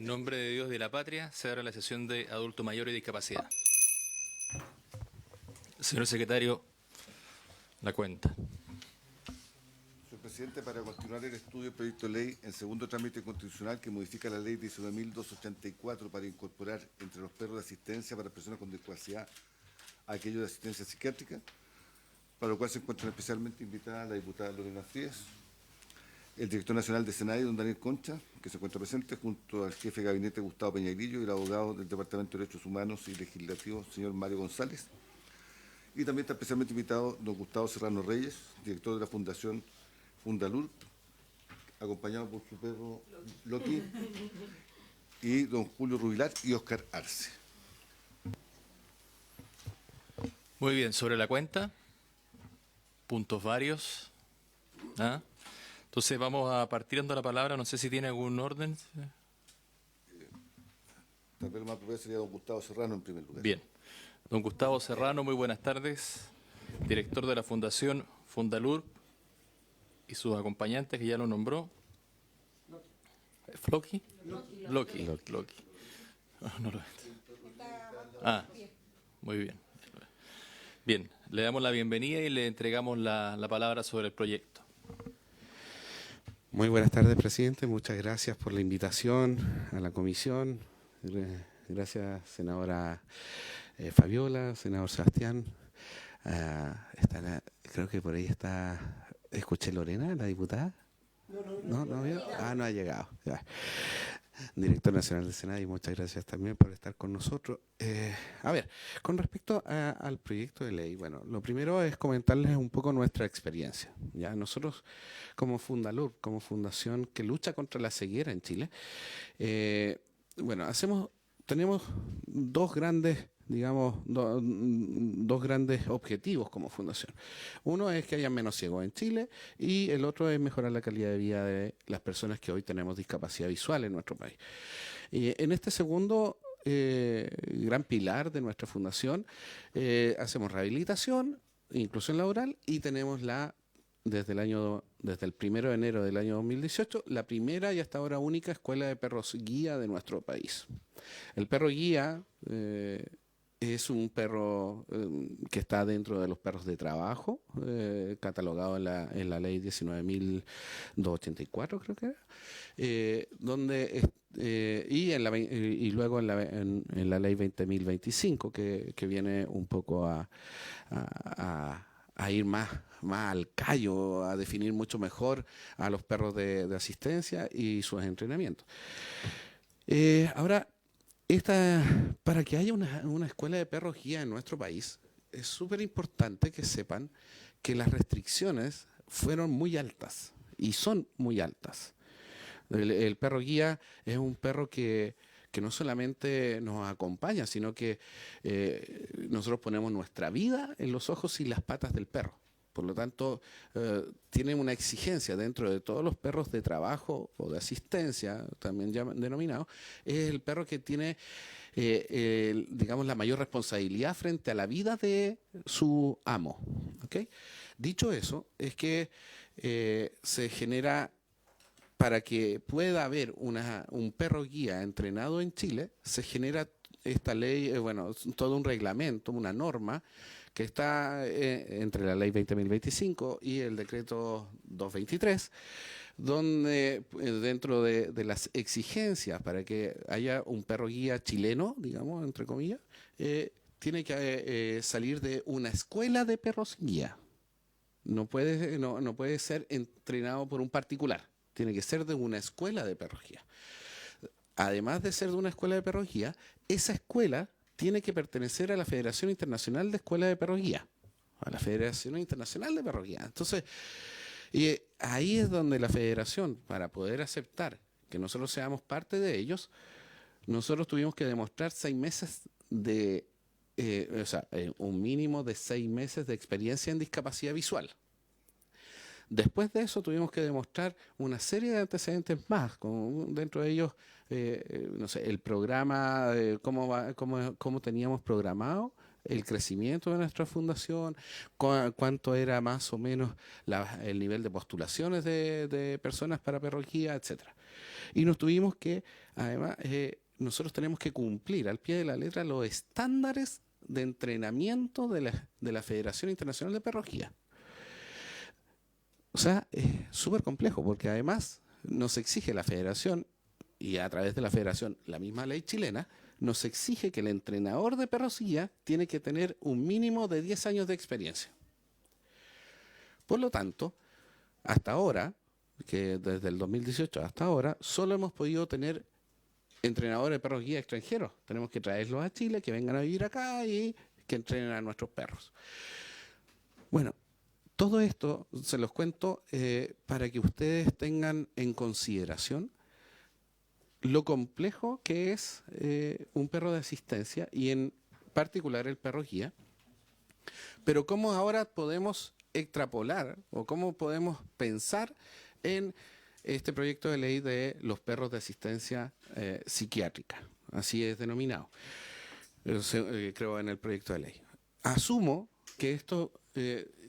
En nombre de Dios y de la patria, se abre la sesión de adulto mayor y discapacidad. Señor secretario, la cuenta. Señor presidente, para continuar el estudio del proyecto de ley en segundo trámite constitucional que modifica la ley 19.284 para incorporar entre los perros de asistencia para personas con discapacidad a aquellos de asistencia psiquiátrica, para lo cual se encuentran especialmente invitada la diputada Lorena Frías, el director nacional de SENADI, don Daniel Concha, que se encuentra presente, junto al jefe de gabinete Gustavo Peñagrillo y el abogado del Departamento de Derechos Humanos y Legislativos, señor Mario González. Y también está especialmente invitado don Gustavo Serrano Reyes, director de la Fundación Fundalur, acompañado por su perro Loki, y don Julio Rubilar y Oscar Arce. Muy bien, sobre la cuenta, puntos varios. ¿Ah? Entonces vamos a partir dando la palabra, no sé si tiene algún orden. Tal vez lo más apropiado sería don Gustavo Serrano en primer lugar. Bien, don Gustavo Serrano, muy buenas tardes, director de la Fundación Fundalur y sus acompañantes, que ya lo nombró. ¿Floki? Loki. No lo muy bien. Bien, le damos la bienvenida y le entregamos la palabra sobre el proyecto. Muy buenas tardes, presidente. Muchas gracias por la invitación a la comisión. Gracias, senadora Fabiola, senador Sebastián. Creo que por ahí está. ¿Escuché Lorena, la diputada? No vio. No ha llegado. Ya. Director nacional del Senado, y muchas gracias también por estar con nosotros. A ver, con respecto al proyecto de ley, bueno, lo primero es comentarles un poco nuestra experiencia. Ya nosotros, como Fundalur, como fundación que lucha contra la ceguera en Chile, tenemos dos grandes, dos grandes objetivos como fundación. Uno es que haya menos ciegos en Chile y el otro es mejorar la calidad de vida de las personas que hoy tenemos discapacidad visual en nuestro país. Y en este segundo gran pilar de nuestra fundación hacemos rehabilitación, inclusión laboral y tenemos desde el 1 de enero del año 2018, la primera y hasta ahora única escuela de perros guía de nuestro país. El perro guía es un perro que está dentro de los perros de trabajo, catalogado en la ley 19.284, creo que era, y luego en la ley 20.025, que viene un poco a ir más al callo, a definir mucho mejor a los perros de asistencia y sus entrenamientos. Ahora, para que haya una escuela de perros guía en nuestro país, es súper importante que sepan que las restricciones fueron muy altas y son muy altas. El perro guía es un perro que no solamente nos acompaña, sino que nosotros ponemos nuestra vida en los ojos y las patas del perro. Por lo tanto, tiene una exigencia dentro de todos los perros de trabajo o de asistencia, también denominados, es el perro que tiene, la mayor responsabilidad frente a la vida de su amo. ¿Okay? Dicho eso, es que se genera, para que pueda haber un perro guía entrenado en Chile, se genera esta ley, todo un reglamento, una norma, que está entre la ley 20.025 y el decreto 223, donde dentro de las exigencias para que haya un perro guía chileno, digamos, entre comillas, tiene que salir de una escuela de perros guía. No puede ser entrenado por un particular, tiene que ser de una escuela de perros guía. Además de ser de una escuela de perros guía, esa escuela tiene que pertenecer a la Federación Internacional de Escuelas de Perros Guía, a la Federación Internacional de Perros Guía. Entonces, ahí es donde la Federación, para poder aceptar que nosotros seamos parte de ellos, nosotros tuvimos que demostrar 6 meses un mínimo de 6 meses de experiencia en discapacidad visual. Después de eso tuvimos que demostrar una serie de antecedentes más, dentro de ellos, el programa, cómo teníamos programado el crecimiento de nuestra fundación, cuánto era más o menos el nivel de postulaciones de personas para perros guía, etcétera. Y nos tuvimos que, además, nosotros tenemos que cumplir al pie de la letra los estándares de entrenamiento de la Federación Internacional de Perros Guía. O sea, es súper complejo porque además nos exige la federación, y a través de la federación, la misma ley chilena, nos exige que el entrenador de perros guía tiene que tener un mínimo de 10 años de experiencia. Por lo tanto, hasta ahora, que desde el 2018 hasta ahora, solo hemos podido tener entrenadores de perros guía extranjeros. Tenemos que traerlos a Chile, que vengan a vivir acá y que entrenen a nuestros perros. Bueno, todo esto se los cuento para que ustedes tengan en consideración lo complejo que es un perro de asistencia y en particular el perro guía, pero cómo ahora podemos extrapolar o cómo podemos pensar en este proyecto de ley de los perros de asistencia psiquiátrica, así es denominado, creo en el proyecto de ley. Asumo que esto,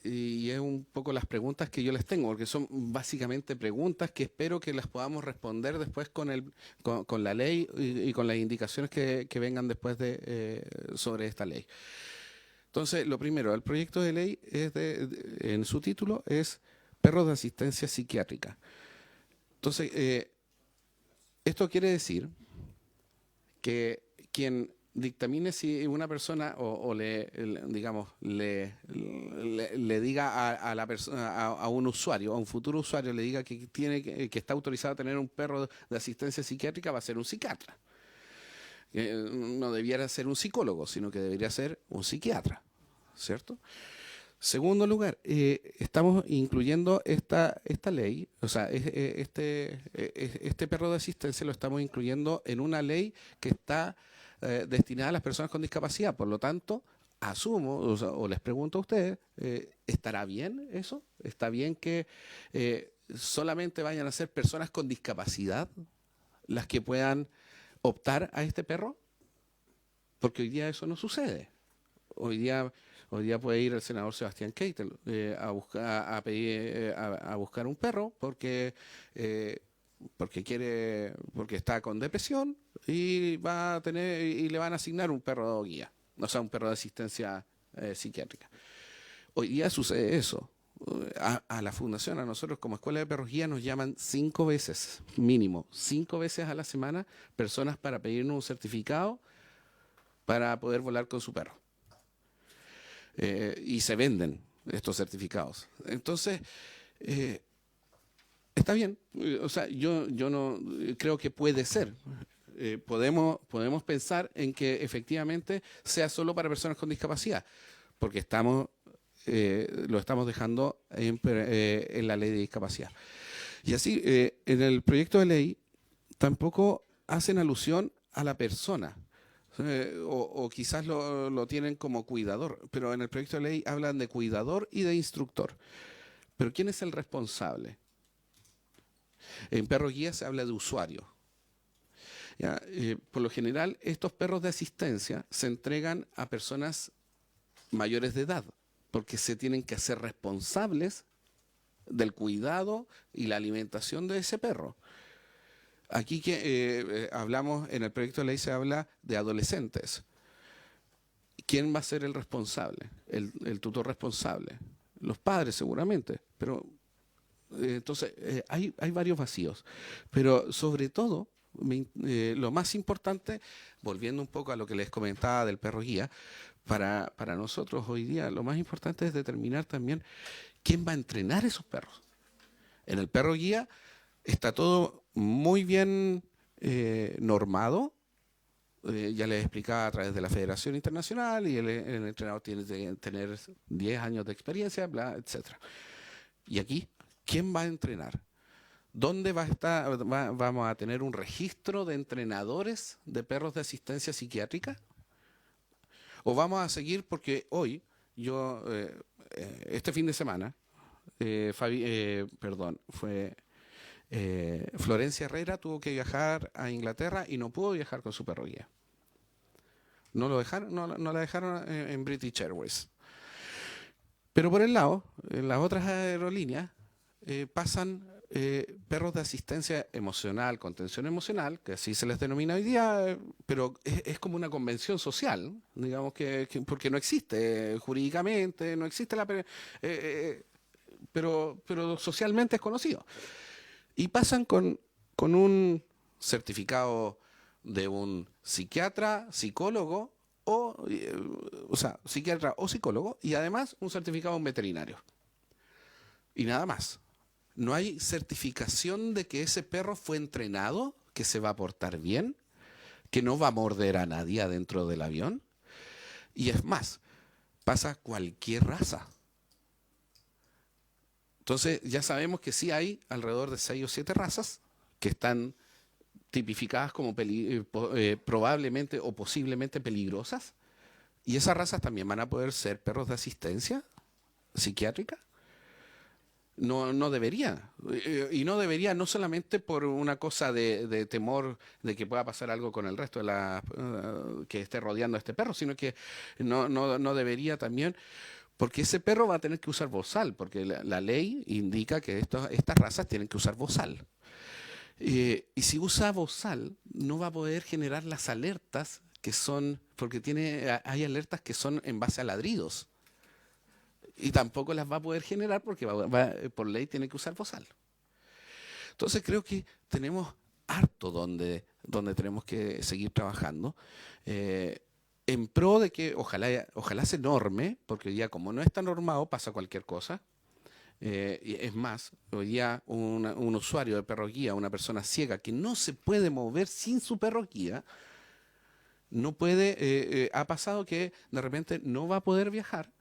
y es un poco las preguntas que yo les tengo, porque son básicamente preguntas que espero que las podamos responder después con la ley y con las indicaciones que vengan después sobre esta ley. Entonces, lo primero, el proyecto de ley en su título es perros de asistencia psiquiátrica. Entonces, esto quiere decir que quien dictamine si una persona digamos, le diga a la persona, a un usuario, a un futuro usuario, le diga que está autorizado a tener un perro de asistencia psiquiátrica, va a ser un psiquiatra. No debiera ser un psicólogo, sino que debería ser un psiquiatra, ¿cierto? Segundo lugar, estamos incluyendo esta ley, o sea, este perro de asistencia lo estamos incluyendo en una ley que está destinada a las personas con discapacidad. Por lo tanto, asumo, o les pregunto a ustedes, ¿estará bien eso? ¿Está bien que solamente vayan a ser personas con discapacidad las que puedan optar a este perro? Porque hoy día eso no sucede. Hoy día puede ir el senador Sebastián Keitel a buscar un perro porque está con depresión y le van a asignar un perro guía, o sea, un perro de asistencia psiquiátrica. Hoy día sucede eso. A la fundación, a nosotros como escuela de perros guía nos llaman 5 veces, mínimo, 5 veces a la semana personas para pedirnos un certificado para poder volar con su perro. Y se venden estos certificados. Entonces, está bien. O sea, yo no creo que puede ser. Podemos pensar en que efectivamente sea solo para personas con discapacidad, porque lo estamos dejando en la ley de discapacidad. Y así, en el proyecto de ley tampoco hacen alusión a la persona. O quizás lo tienen como cuidador, pero en el proyecto de ley hablan de cuidador y de instructor. Pero ¿quién es el responsable? En perros guía se habla de usuario. ¿Ya? Por lo general, estos perros de asistencia se entregan a personas mayores de edad, porque se tienen que hacer responsables del cuidado y la alimentación de ese perro. Aquí hablamos, en el proyecto de ley se habla de adolescentes. ¿Quién va a ser el responsable? El tutor responsable. Los padres seguramente, pero entonces hay varios vacíos. Pero sobre todo, lo más importante, volviendo un poco a lo que les comentaba del perro guía, para nosotros hoy día lo más importante es determinar también quién va a entrenar esos perros. En el perro guía está todo muy bien normado. Ya les explicaba a través de la Federación Internacional y el entrenador tiene que tener 10 años de experiencia, bla, etcétera. Y aquí, ¿quién va a entrenar? ¿Dónde vamos a tener un registro de entrenadores de perros de asistencia psiquiátrica? ¿O vamos a seguir? Porque hoy, este fin de semana, Florencia Herrera tuvo que viajar a Inglaterra y no pudo viajar con su perro guía. No la dejaron en British Airways. Pero por el lado, en las otras aerolíneas pasan perros de asistencia emocional, contención emocional, que así se les denomina hoy día, pero es como una convención social, digamos porque no existe jurídicamente, no existe pero socialmente es conocido. Y pasan con un certificado de un psiquiatra, psicólogo, o sea, psiquiatra o psicólogo, y además un certificado de un veterinario. Y nada más. No hay certificación de que ese perro fue entrenado, que se va a portar bien, que no va a morder a nadie adentro del avión. Y es más, pasa cualquier raza. Entonces ya sabemos que sí hay alrededor de 6 o 7 razas que están tipificadas como probablemente o posiblemente peligrosas. Y esas razas también van a poder ser perros de asistencia psiquiátrica. No debería. Y no debería no solamente por una cosa de temor de que pueda pasar algo con el resto de la que esté rodeando a este perro, sino que no debería también porque ese perro va a tener que usar bozal, porque la ley indica que estas razas tienen que usar bozal. Y si usa bozal, no va a poder generar las alertas que son, porque hay alertas que son en base a ladridos. Y tampoco las va a poder generar porque por ley tiene que usar bozal. Entonces creo que tenemos harto donde tenemos que seguir trabajando. En pro de que ojalá se norme, porque hoy día como no está normado pasa cualquier cosa. Y es más, hoy día un usuario de perro guía, una persona ciega que no se puede mover sin su perro guía, no puede, ha pasado que de repente no va a poder viajar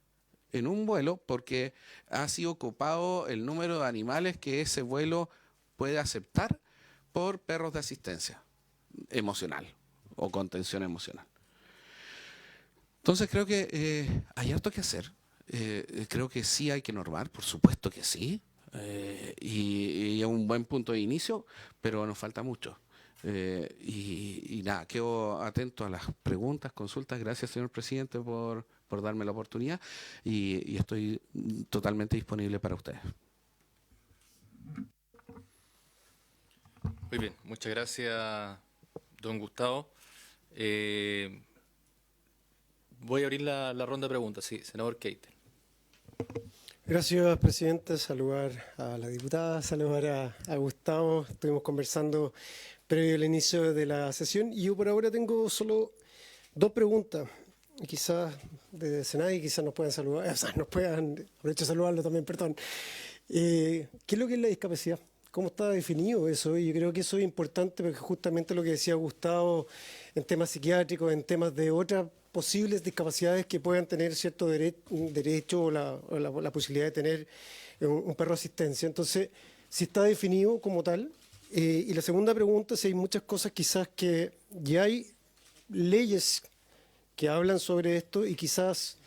en un vuelo porque ha sido copado el número de animales que ese vuelo puede aceptar por perros de asistencia emocional o contención emocional. Entonces creo que hay harto que hacer. Creo que sí hay que normar, por supuesto que sí. Y es un buen punto de inicio, pero nos falta mucho. Y nada, quedo atento a las preguntas, consultas. Gracias, señor presidente, por darme la oportunidad y estoy totalmente disponible para ustedes. Muy bien, muchas gracias, don Gustavo. Voy a abrir la ronda de preguntas. Sí, senador Keitel. Gracias, presidente. Saludar a la diputada, saludar a Gustavo. Estuvimos conversando previo al inicio de la sesión y yo por ahora tengo solo 2 preguntas. Quizás desde Senado quizás nos puedan saludar, o sea, nos puedan, aprovecho de saludarlo también, perdón. ¿Qué es lo que es la discapacidad? ¿Cómo está definido eso? Y yo creo que eso es importante porque justamente lo que decía Gustavo en temas psiquiátricos, en temas de otras posibles discapacidades que puedan tener cierto derecho o la posibilidad de tener un perro de asistencia. Entonces, si está definido como tal. Y la segunda pregunta, si hay muchas cosas quizás que ya hay leyes que hablan sobre esto y quizás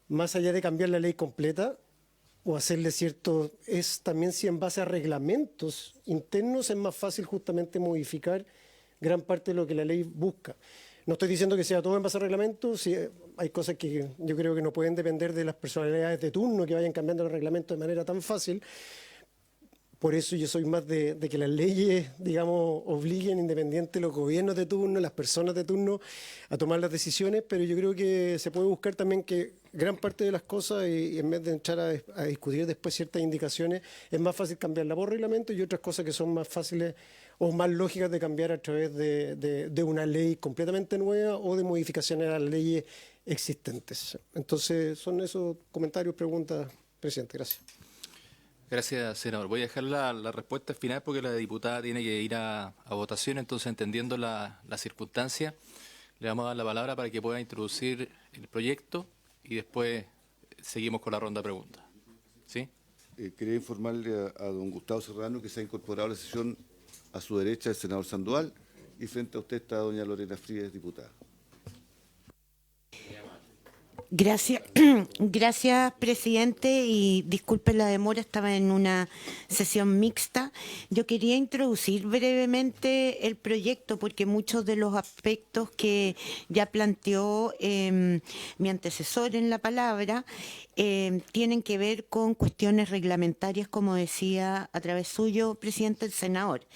más allá de cambiar la ley completa o hacerle cierto, es también si en base a reglamentos internos es más fácil justamente modificar gran parte de lo que la ley busca. No estoy diciendo que sea todo en base a reglamentos, si hay cosas que yo creo que no pueden depender de las personalidades de turno que vayan cambiando el reglamento de manera tan fácil. Por eso yo soy más de que las leyes, digamos, obliguen independiente los gobiernos de turno, las personas de turno, a tomar las decisiones, pero yo creo que se puede buscar también que gran parte de las cosas, y en vez de entrar a discutir después ciertas indicaciones, es más fácil cambiarla por reglamento y otras cosas que son más fáciles o más lógicas de cambiar a través de una ley completamente nueva o de modificaciones a las leyes existentes. Entonces, son esos comentarios, preguntas, presidente. Gracias. Gracias, senador. Voy a dejar la respuesta final porque la diputada tiene que ir a votación, entonces entendiendo la circunstancia, le vamos a dar la palabra para que pueda introducir el proyecto y después seguimos con la ronda de preguntas. ¿Sí? Quería informarle a don Gustavo Serrano que se ha incorporado a la sesión a su derecha el senador Sandoval y frente a usted está doña Lorena Frías, diputada. Gracias, gracias, presidente, y disculpe la demora, estaba en una sesión mixta. Yo quería introducir brevemente el proyecto porque muchos de los aspectos que ya planteó mi antecesor en la palabra tienen que ver con cuestiones reglamentarias, como decía a través suyo, presidente, el senador.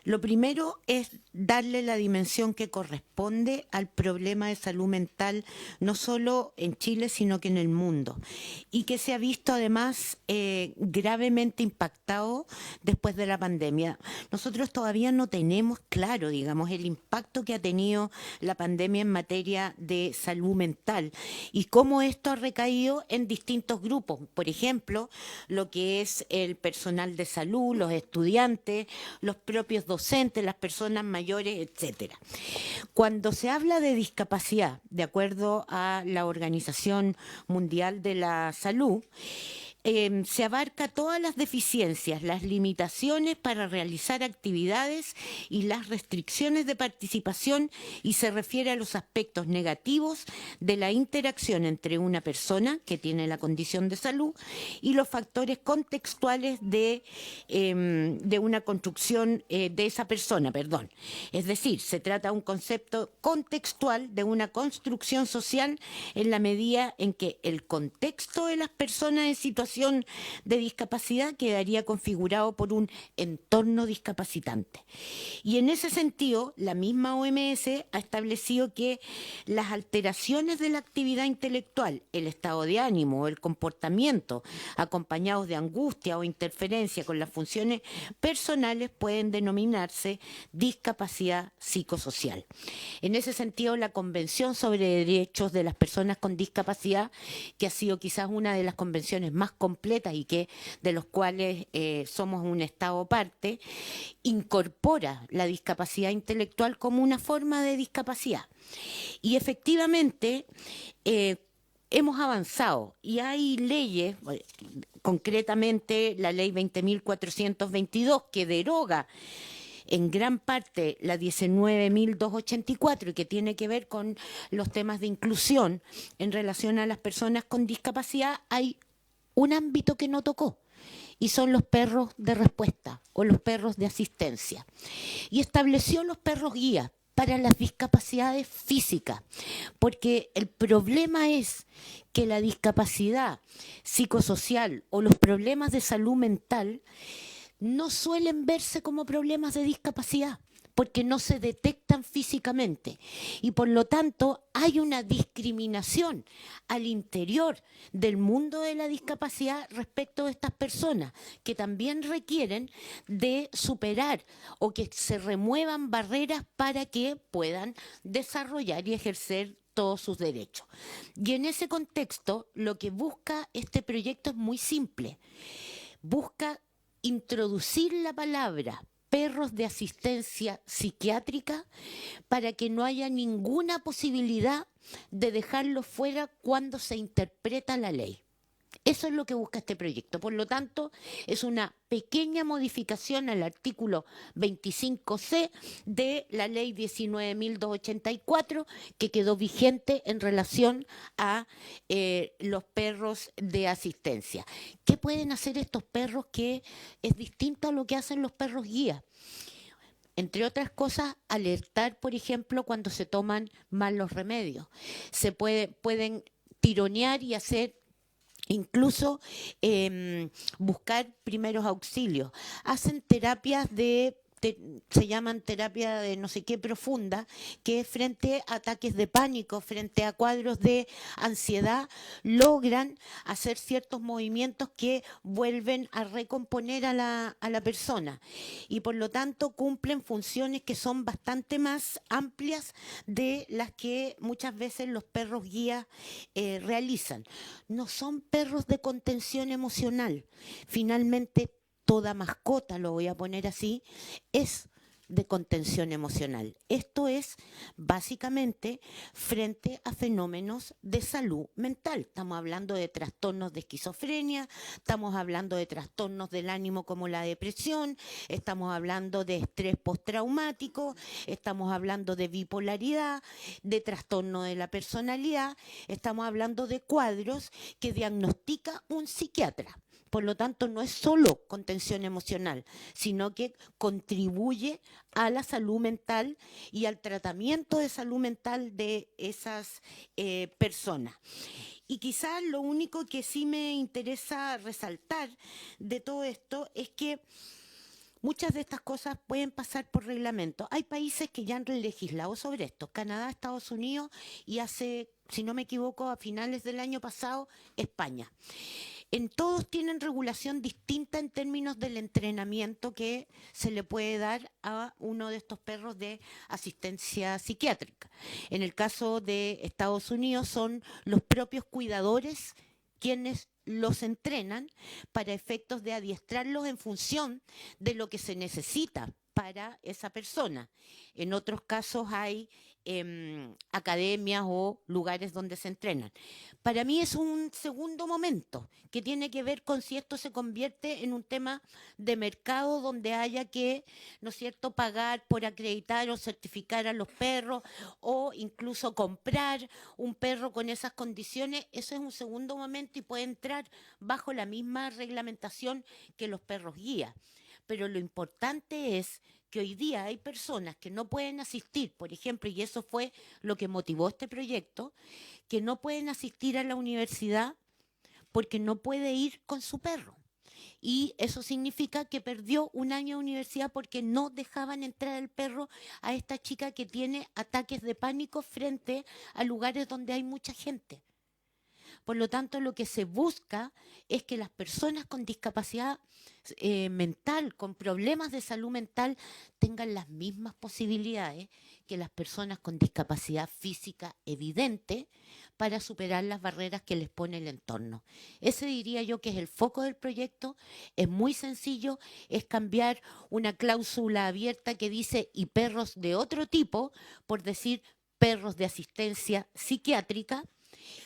Lo primero es darle la dimensión que corresponde al problema de salud mental, no solo en Chile, sino que en el mundo, y que se ha visto además gravemente impactado después de la pandemia. Nosotros todavía no tenemos claro, digamos, el impacto que ha tenido la pandemia en materia de salud mental y cómo esto ha recaído en distintos grupos. Por ejemplo, lo que es el personal de salud, los estudiantes, los propios docentes, las personas mayores, etcétera. Cuando se habla de discapacidad, de acuerdo a la Organización Mundial de la Salud, se abarca todas las deficiencias, las limitaciones para realizar actividades y las restricciones de participación, y se refiere a los aspectos negativos de la interacción entre una persona que tiene la condición de salud y los factores contextuales de una construcción de esa persona, perdón. Es decir, se trata de un concepto contextual de una construcción social en la medida en que el contexto de las personas en situación de discapacidad quedaría configurado por un entorno discapacitante. Y en ese sentido, la misma OMS ha establecido que las alteraciones de la actividad intelectual, el estado de ánimo o el comportamiento, acompañados de angustia o interferencia con las funciones personales, pueden denominarse discapacidad psicosocial. En ese sentido, la Convención sobre Derechos de las Personas con Discapacidad, que ha sido quizás una de las convenciones más completas y que de los cuales somos un Estado parte, incorpora la discapacidad intelectual como una forma de discapacidad. Y efectivamente hemos avanzado y hay leyes, concretamente la ley 20.422, que deroga en gran parte la 19.284 y que tiene que ver con los temas de inclusión en relación a las personas con discapacidad. Hay un ámbito que no tocó, y son los perros de respuesta o los perros de asistencia. Y estableció los perros guías para las discapacidades físicas, porque el problema es que la discapacidad psicosocial o los problemas de salud mental no suelen verse como problemas de discapacidad, porque no se detectan físicamente y por lo tanto hay una discriminación al interior del mundo de la discapacidad respecto de estas personas, que también requieren de superar o que se remuevan barreras para que puedan desarrollar y ejercer todos sus derechos. Y en ese contexto, lo que busca este proyecto es muy simple. Busca introducir la palabra perros de asistencia psiquiátrica para que no haya ninguna posibilidad de dejarlos fuera cuando se interpreta la ley. Eso es lo que busca este proyecto. Por lo tanto, es una pequeña modificación al artículo 25C de la ley 19.284, que quedó vigente en relación a los perros de asistencia. ¿Qué pueden hacer estos perros que es distinto a lo que hacen los perros guía? Entre otras cosas, alertar, por ejemplo, cuando se toman mal los remedios. Pueden tironear y hacer incluso buscar primeros auxilios. Hacen terapias se llaman terapia de no sé qué profunda, que frente a ataques de pánico, frente a cuadros de ansiedad, logran hacer ciertos movimientos que vuelven a recomponer a la persona. Y por lo tanto cumplen funciones que son bastante más amplias de las que muchas veces los perros guías realizan. No son perros de contención emocional. Finalmente, toda mascota, lo voy a poner así, es de contención emocional. Esto es básicamente frente a fenómenos de salud mental. Estamos hablando de trastornos de esquizofrenia, estamos hablando de trastornos del ánimo como la depresión, estamos hablando de estrés postraumático, estamos hablando de bipolaridad, de trastorno de la personalidad, estamos hablando de cuadros que diagnostica un psiquiatra. Por lo tanto, no es solo contención emocional, sino que contribuye a la salud mental y al tratamiento de salud mental de esas personas. Y quizás lo único que sí me interesa resaltar de todo esto es que muchas de estas cosas pueden pasar por reglamento. Hay países que ya han legislado sobre esto, Canadá, Estados Unidos y hace, si no me equivoco, a finales del año pasado, España. En todos tienen regulación distinta en términos del entrenamiento que se le puede dar a uno de estos perros de asistencia psiquiátrica. En el caso de Estados Unidos son los propios cuidadores quienes los entrenan para efectos de adiestrarlos en función de lo que se necesita para esa persona. En otros casos hay academias o lugares donde se entrenan. Para mí es un segundo momento que tiene que ver con si esto se convierte en un tema de mercado donde haya que, ¿no es cierto?, pagar por acreditar o certificar a los perros o incluso comprar un perro con esas condiciones. Eso es un segundo momento y puede entrar bajo la misma reglamentación que los perros guía. Pero lo importante es que hoy día hay personas que no pueden asistir, por ejemplo, y eso fue lo que motivó este proyecto, que no pueden asistir a la universidad porque no puede ir con su perro. Y eso significa que perdió un año de universidad porque no dejaban entrar al perro a esta chica que tiene ataques de pánico frente a lugares donde hay mucha gente. Por lo tanto, lo que se busca es que las personas con discapacidad mental, con problemas de salud mental, tengan las mismas posibilidades que las personas con discapacidad física evidente para superar las barreras que les pone el entorno. Ese diría yo que es el foco del proyecto. Es muy sencillo, es cambiar una cláusula abierta que dice y perros de otro tipo, por decir perros de asistencia psiquiátrica.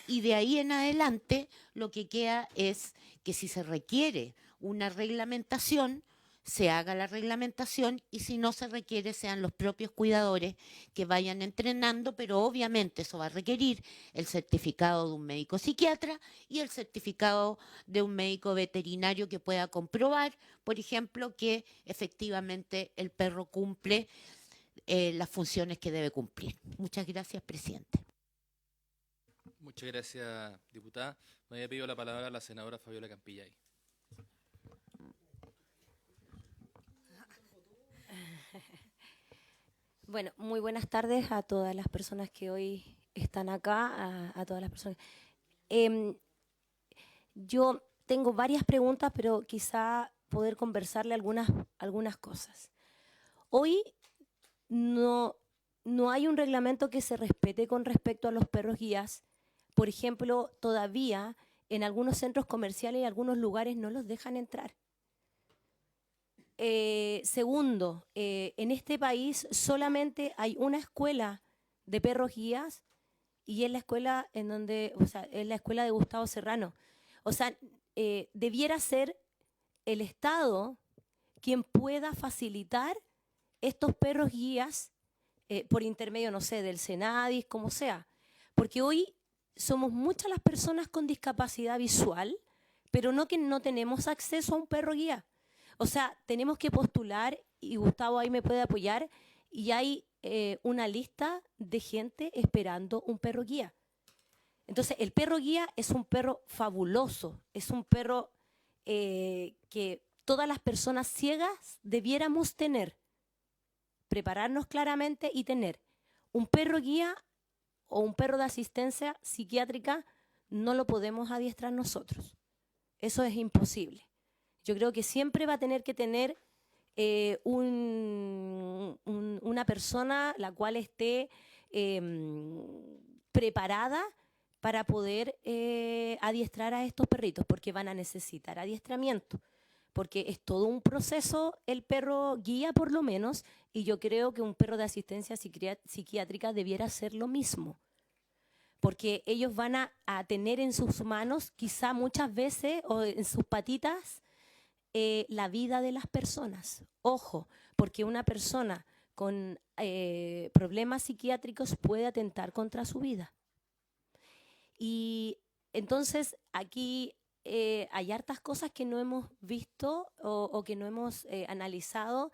Y de ahí en adelante lo que queda es que si se requiere una reglamentación, se haga la reglamentación y si no se requiere sean los propios cuidadores que vayan entrenando, pero obviamente eso va a requerir el certificado de un médico psiquiatra y el certificado de un médico veterinario que pueda comprobar, por ejemplo, que efectivamente el perro cumple las funciones que debe cumplir. Muchas gracias, presidente. Muchas gracias, diputada. Me había pedido la palabra la senadora Fabiola Campillay. Bueno, muy buenas tardes a todas las personas que hoy están acá, a todas las personas. Yo tengo varias preguntas, pero quizá poder conversarle algunas cosas. Hoy no hay un reglamento que se respete con respecto a los perros guías. Por ejemplo, todavía en algunos centros comerciales y algunos lugares no los dejan entrar. Segundo, en este país solamente hay una escuela de perros guías y es la escuela es la escuela de Gustavo Serrano. O sea, debiera ser el Estado quien pueda facilitar estos perros guías por intermedio, no sé, del Senadis, como sea. Porque hoy somos muchas las personas con discapacidad visual, pero no que no tenemos acceso a un perro guía. O sea, tenemos que postular, y Gustavo ahí me puede apoyar, y hay una lista de gente esperando un perro guía. Entonces, el perro guía es un perro fabuloso, es un perro que todas las personas ciegas debiéramos tener, prepararnos claramente y tener. Un perro guía o un perro de asistencia psiquiátrica no lo podemos adiestrar nosotros. Eso es imposible. Yo creo que siempre va a tener que tener una persona la cual esté preparada para poder adiestrar a estos perritos, porque van a necesitar adiestramiento, porque es todo un proceso el perro guía por lo menos, y yo creo que un perro de asistencia psiquiátrica debiera hacer lo mismo, porque ellos van a tener en sus manos, quizá muchas veces, o en sus patitas, la vida de las personas. Ojo, porque una persona con problemas psiquiátricos puede atentar contra su vida. Y entonces aquí hay hartas cosas que no hemos visto o que no hemos analizado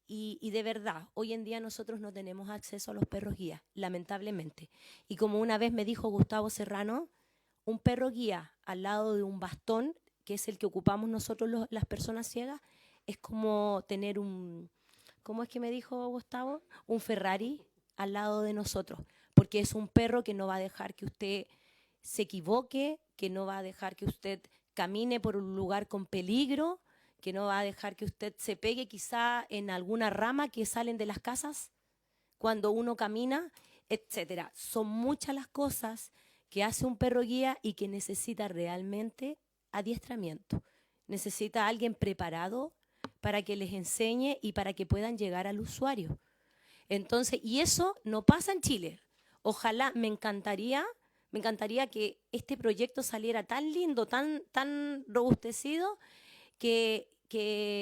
y de verdad, hoy en día nosotros no tenemos acceso a los perros guía, lamentablemente. Y como una vez me dijo Gustavo Serrano, un perro guía al lado de un bastón, que es el que ocupamos nosotros las personas ciegas, es como tener ¿cómo es que me dijo Gustavo? Un Ferrari al lado de nosotros, porque es un perro que no va a dejar que usted se equivoque, que no va a dejar que usted camine por un lugar con peligro, que no va a dejar que usted se pegue quizá en alguna rama que salen de las casas cuando uno camina, etcétera. Son muchas las cosas que hace un perro guía y que necesita realmente adiestramiento. Necesita a alguien preparado para que les enseñe y para que puedan llegar al usuario. Entonces, y eso no pasa en Chile. Ojalá, me encantaría que este proyecto saliera tan lindo, tan robustecido, que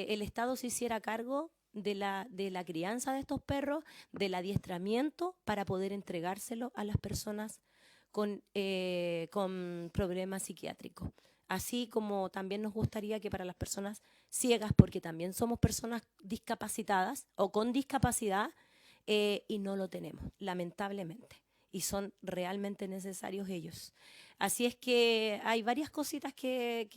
el Estado se hiciera cargo de la crianza de estos perros, del adiestramiento para poder entregárselo a las personas con problemas psiquiátricos. Así como también nos gustaría que para las personas ciegas, porque también somos personas discapacitadas o con discapacidad, y no lo tenemos, lamentablemente. Y son realmente necesarios ellos. Así es que hay varias cositas que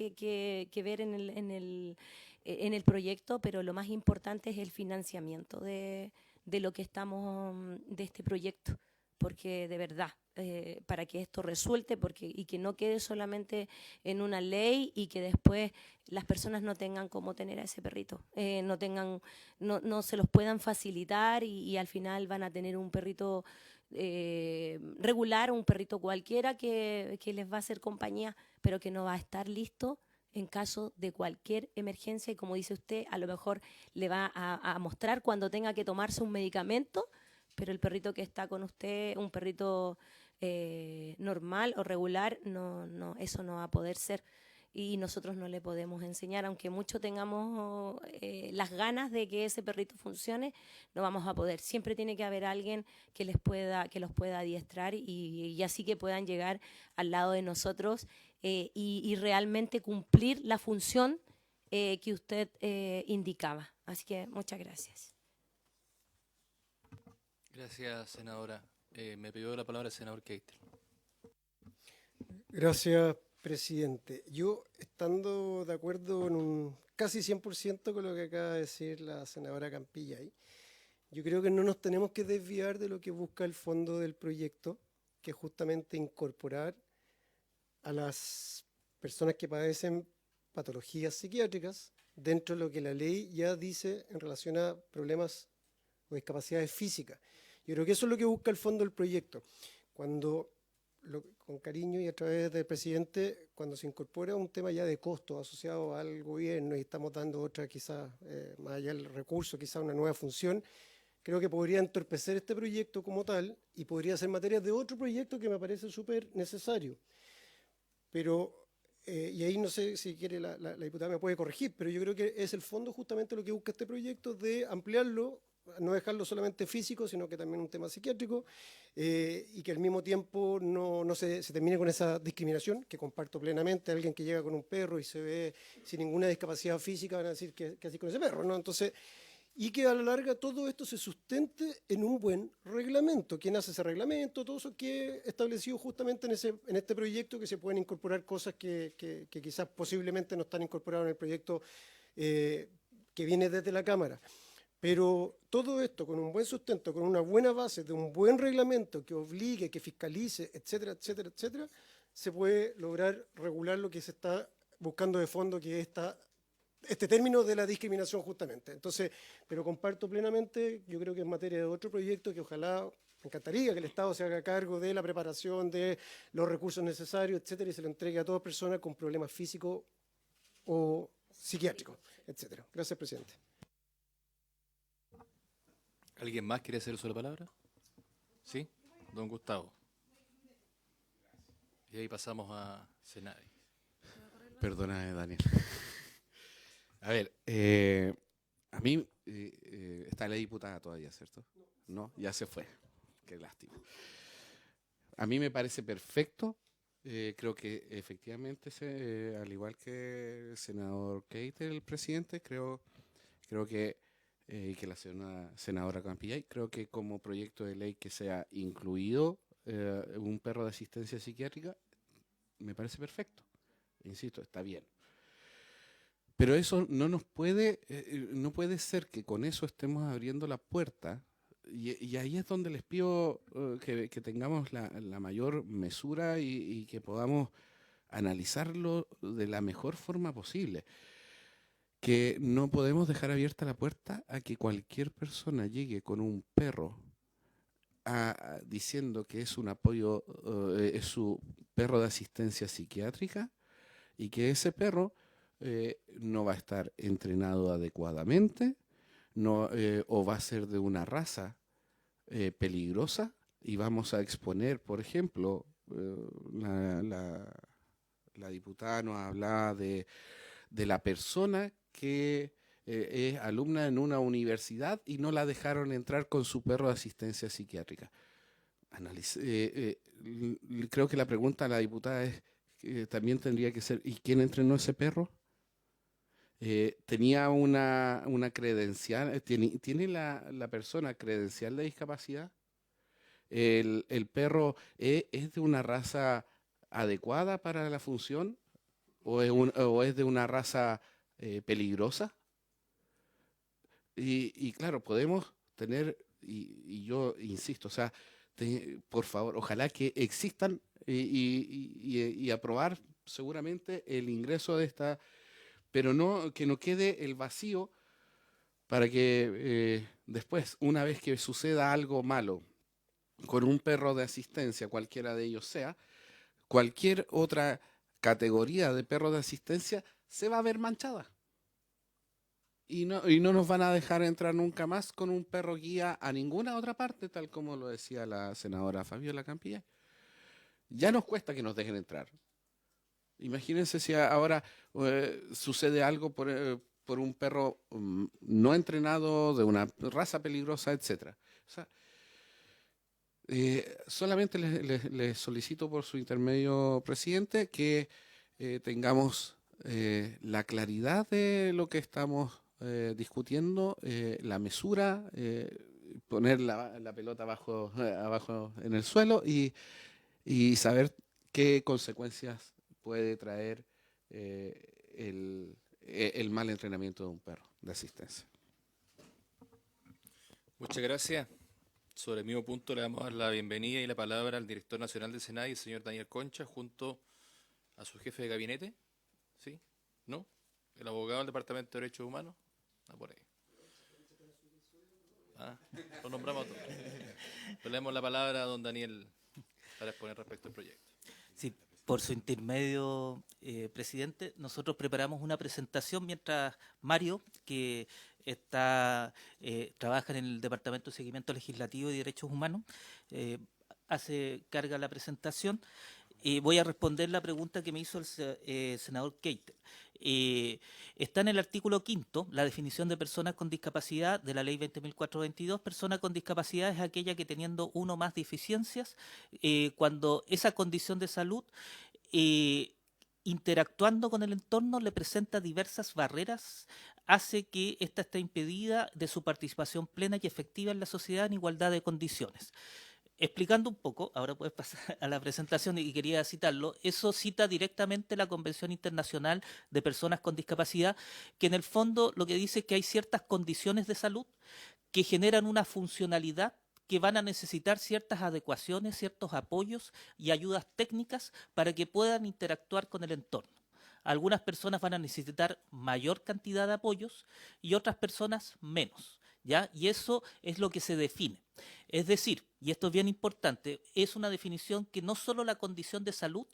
ver en el proyecto, pero lo más importante es el financiamiento de lo que estamos, de este proyecto, porque de verdad, para que esto resulte y que no quede solamente en una ley y que después las personas no tengan cómo tener a ese perrito, no se los puedan facilitar y al final van a tener un perrito regular, un perrito cualquiera que les va a hacer compañía, pero que no va a estar listo en caso de cualquier emergencia y como dice usted, a lo mejor le va a mostrar cuando tenga que tomarse un medicamento, pero el perrito que está con usted, un perrito normal o regular, no, eso no va a poder ser. Y nosotros no le podemos enseñar, aunque mucho tengamos las ganas de que ese perrito funcione, no vamos a poder. Siempre tiene que haber alguien que los pueda adiestrar y así que puedan llegar al lado de nosotros y realmente cumplir la función que usted indicaba. Así que muchas gracias. Gracias, senadora. Me pidió la palabra el senador Keitel. Gracias, presidente. Yo, estando de acuerdo en un casi 100% con lo que acaba de decir la senadora Campillay, yo creo que no nos tenemos que desviar de lo que busca el fondo del proyecto, que es justamente incorporar a las personas que padecen patologías psiquiátricas dentro de lo que la ley ya dice en relación a problemas o discapacidades físicas. Yo creo que eso es lo que busca el fondo del proyecto. Cuando, con cariño y a través del presidente, cuando se incorpora un tema ya de costo asociado al gobierno y estamos dando otra quizás, más allá del recurso, quizás una nueva función, creo que podría entorpecer este proyecto como tal y podría ser materia de otro proyecto que me parece súper necesario. Pero, y ahí no sé si quiere la diputada me puede corregir, pero yo creo que es el fondo justamente lo que busca este proyecto de ampliarlo, no dejarlo solamente físico, sino que también un tema psiquiátrico, y que al mismo tiempo no se termine con esa discriminación, que comparto plenamente. Alguien que llega con un perro y se ve sin ninguna discapacidad física, van a decir que así con ese perro, ¿no? Entonces, y que a la larga todo esto se sustente en un buen reglamento. ¿Quién hace ese reglamento? Todo eso que establecido justamente en este proyecto, que se pueden incorporar cosas que quizás posiblemente no están incorporadas en el proyecto que viene desde la Cámara. Pero todo esto con un buen sustento, con una buena base de un buen reglamento que obligue, que fiscalice, etcétera, etcétera, etcétera, se puede lograr regular lo que se está buscando de fondo, que es este término de la discriminación justamente. Entonces, pero comparto plenamente, yo creo que es materia de otro proyecto que ojalá, me encantaría que el Estado se haga cargo de la preparación de los recursos necesarios, etcétera, y se lo entregue a toda persona con problemas físicos o psiquiátricos, etcétera. Gracias, presidente. ¿Alguien más quiere hacer uso de la palabra? ¿Sí? Don Gustavo. Y ahí pasamos a Senadi. Perdóname, Daniel. A ver, a mí está la diputada todavía, ¿cierto? No, ya se fue. Qué lástima. A mí me parece perfecto. Creo que efectivamente, al igual que el senador Keiter, el presidente, creo que y que la senadora Campillay, creo que como proyecto de ley que sea incluido un perro de asistencia psiquiátrica, me parece perfecto. Insisto, está bien. Pero eso no puede ser que con eso estemos abriendo la puerta, y ahí es donde les pido que tengamos la mayor mesura y que podamos analizarlo de la mejor forma posible. Que no podemos dejar abierta la puerta a que cualquier persona llegue con un perro diciendo que es un apoyo, es su perro de asistencia psiquiátrica, y que ese perro no va a estar entrenado adecuadamente, o va a ser de una raza peligrosa, y vamos a exponer, por ejemplo, la diputada nos hablaba de la persona que es alumna en una universidad y no la dejaron entrar con su perro de asistencia psiquiátrica. Creo que la pregunta a la diputada es, también tendría que ser, ¿y quién entrenó ese perro? ¿Tenía una credencial? ¿Tiene la persona credencial de discapacidad? ¿El perro es de una raza adecuada para la función? ¿O es de una raza peligrosa? Y claro, podemos tener, y yo insisto, o sea, por favor, ojalá que existan y aprobar seguramente el ingreso de esta, pero que no quede el vacío para que después, una vez que suceda algo malo con un perro de asistencia, cualquiera de ellos sea, cualquier otra categoría de perro de asistencia se va a ver manchada. Y no nos van a dejar entrar nunca más con un perro guía a ninguna otra parte, tal como lo decía la senadora Fabiola Campillay. Ya nos cuesta que nos dejen entrar. Imagínense si ahora sucede algo por un perro no entrenado, de una raza peligrosa, etc. O sea, solamente les solicito por su intermedio, presidente, que tengamos la claridad de lo que estamos discutiendo, la mesura, poner la pelota abajo en el suelo y saber qué consecuencias puede traer el mal entrenamiento de un perro de asistencia. Muchas gracias. Sobre el mismo punto le damos a dar la bienvenida y la palabra al director nacional del Senadi, el señor Daniel Concha, junto a su jefe de gabinete. ¿Sí? ¿No? El abogado del Departamento de Derechos Humanos. Por ahí. Lo nombramos a todos. Le damos la palabra a don Daniel para exponer respecto al proyecto. Sí, por su intermedio, presidente, nosotros preparamos una presentación mientras Mario, que trabaja en el Departamento de Seguimiento Legislativo y Derechos Humanos, hace carga la presentación. Voy a responder la pregunta que me hizo el senador Keiter. Está en el artículo 5º la definición de personas con discapacidad de la ley 20.422. Persona con discapacidad es aquella que, teniendo uno o más deficiencias, cuando esa condición de salud interactuando con el entorno le presenta diversas barreras, hace que ésta esté impedida de su participación plena y efectiva en la sociedad en igualdad de condiciones. Explicando un poco, ahora puedes pasar a la presentación y quería citarlo, eso cita directamente la Convención Internacional de Personas con Discapacidad, que en el fondo lo que dice es que hay ciertas condiciones de salud que generan una funcionalidad que van a necesitar ciertas adecuaciones, ciertos apoyos y ayudas técnicas para que puedan interactuar con el entorno. Algunas personas van a necesitar mayor cantidad de apoyos y otras personas menos, ¿ya? Y eso es lo que se define. Es decir, y esto es bien importante, es una definición que no solo la condición de salud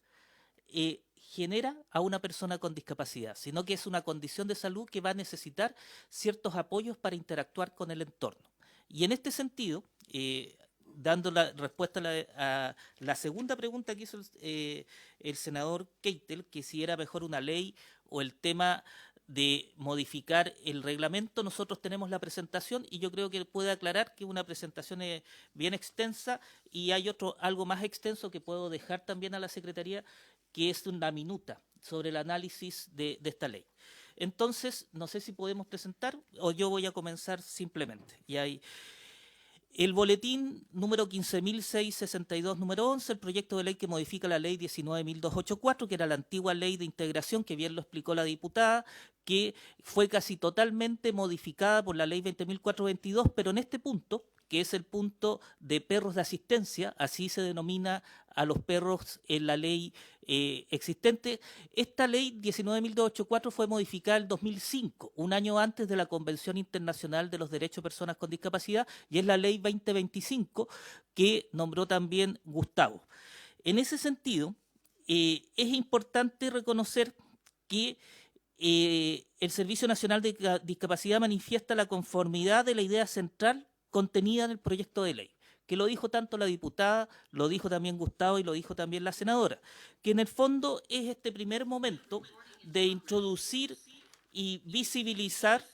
genera a una persona con discapacidad, sino que es una condición de salud que va a necesitar ciertos apoyos para interactuar con el entorno. Y en este sentido, dando la respuesta a la segunda pregunta que hizo el senador Keitel, que si era mejor una ley o el tema de modificar el reglamento, nosotros tenemos la presentación y yo creo que puede aclarar que una presentación es bien extensa y hay algo más extenso que puedo dejar también a la Secretaría, que es una minuta sobre el análisis de esta ley. Entonces, no sé si podemos presentar o yo voy a comenzar simplemente. Y hay el boletín número 15.662, número 11, el proyecto de ley que modifica la ley 19.284, que era la antigua ley de integración, que bien lo explicó la diputada, que fue casi totalmente modificada por la ley 20.422, pero en este punto, que es el punto de perros de asistencia, así se denomina a los perros en la ley existente. Esta ley 19.284 fue modificada en 2005, un año antes de la Convención Internacional de los Derechos de Personas con Discapacidad, y es la ley 2025 que nombró también Gustavo. En ese sentido, es importante reconocer que el Servicio Nacional de Discapacidad manifiesta la conformidad de la idea central contenida en el proyecto de ley, que lo dijo tanto la diputada, lo dijo también Gustavo y lo dijo también la senadora, que en el fondo es este primer momento de introducir y visibilizar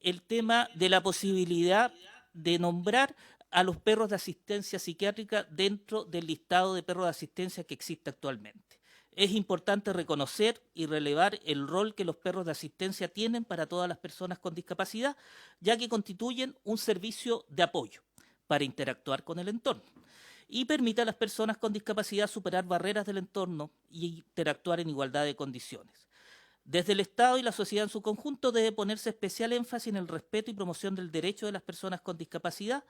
el tema de la posibilidad de nombrar a los perros de asistencia psiquiátrica dentro del listado de perros de asistencia que existe actualmente. Es importante reconocer y relevar el rol que los perros de asistencia tienen para todas las personas con discapacidad, ya que constituyen un servicio de apoyo para interactuar con el entorno y permite a las personas con discapacidad superar barreras del entorno y interactuar en igualdad de condiciones. Desde el Estado y la sociedad en su conjunto debe ponerse especial énfasis en el respeto y promoción del derecho de las personas con discapacidad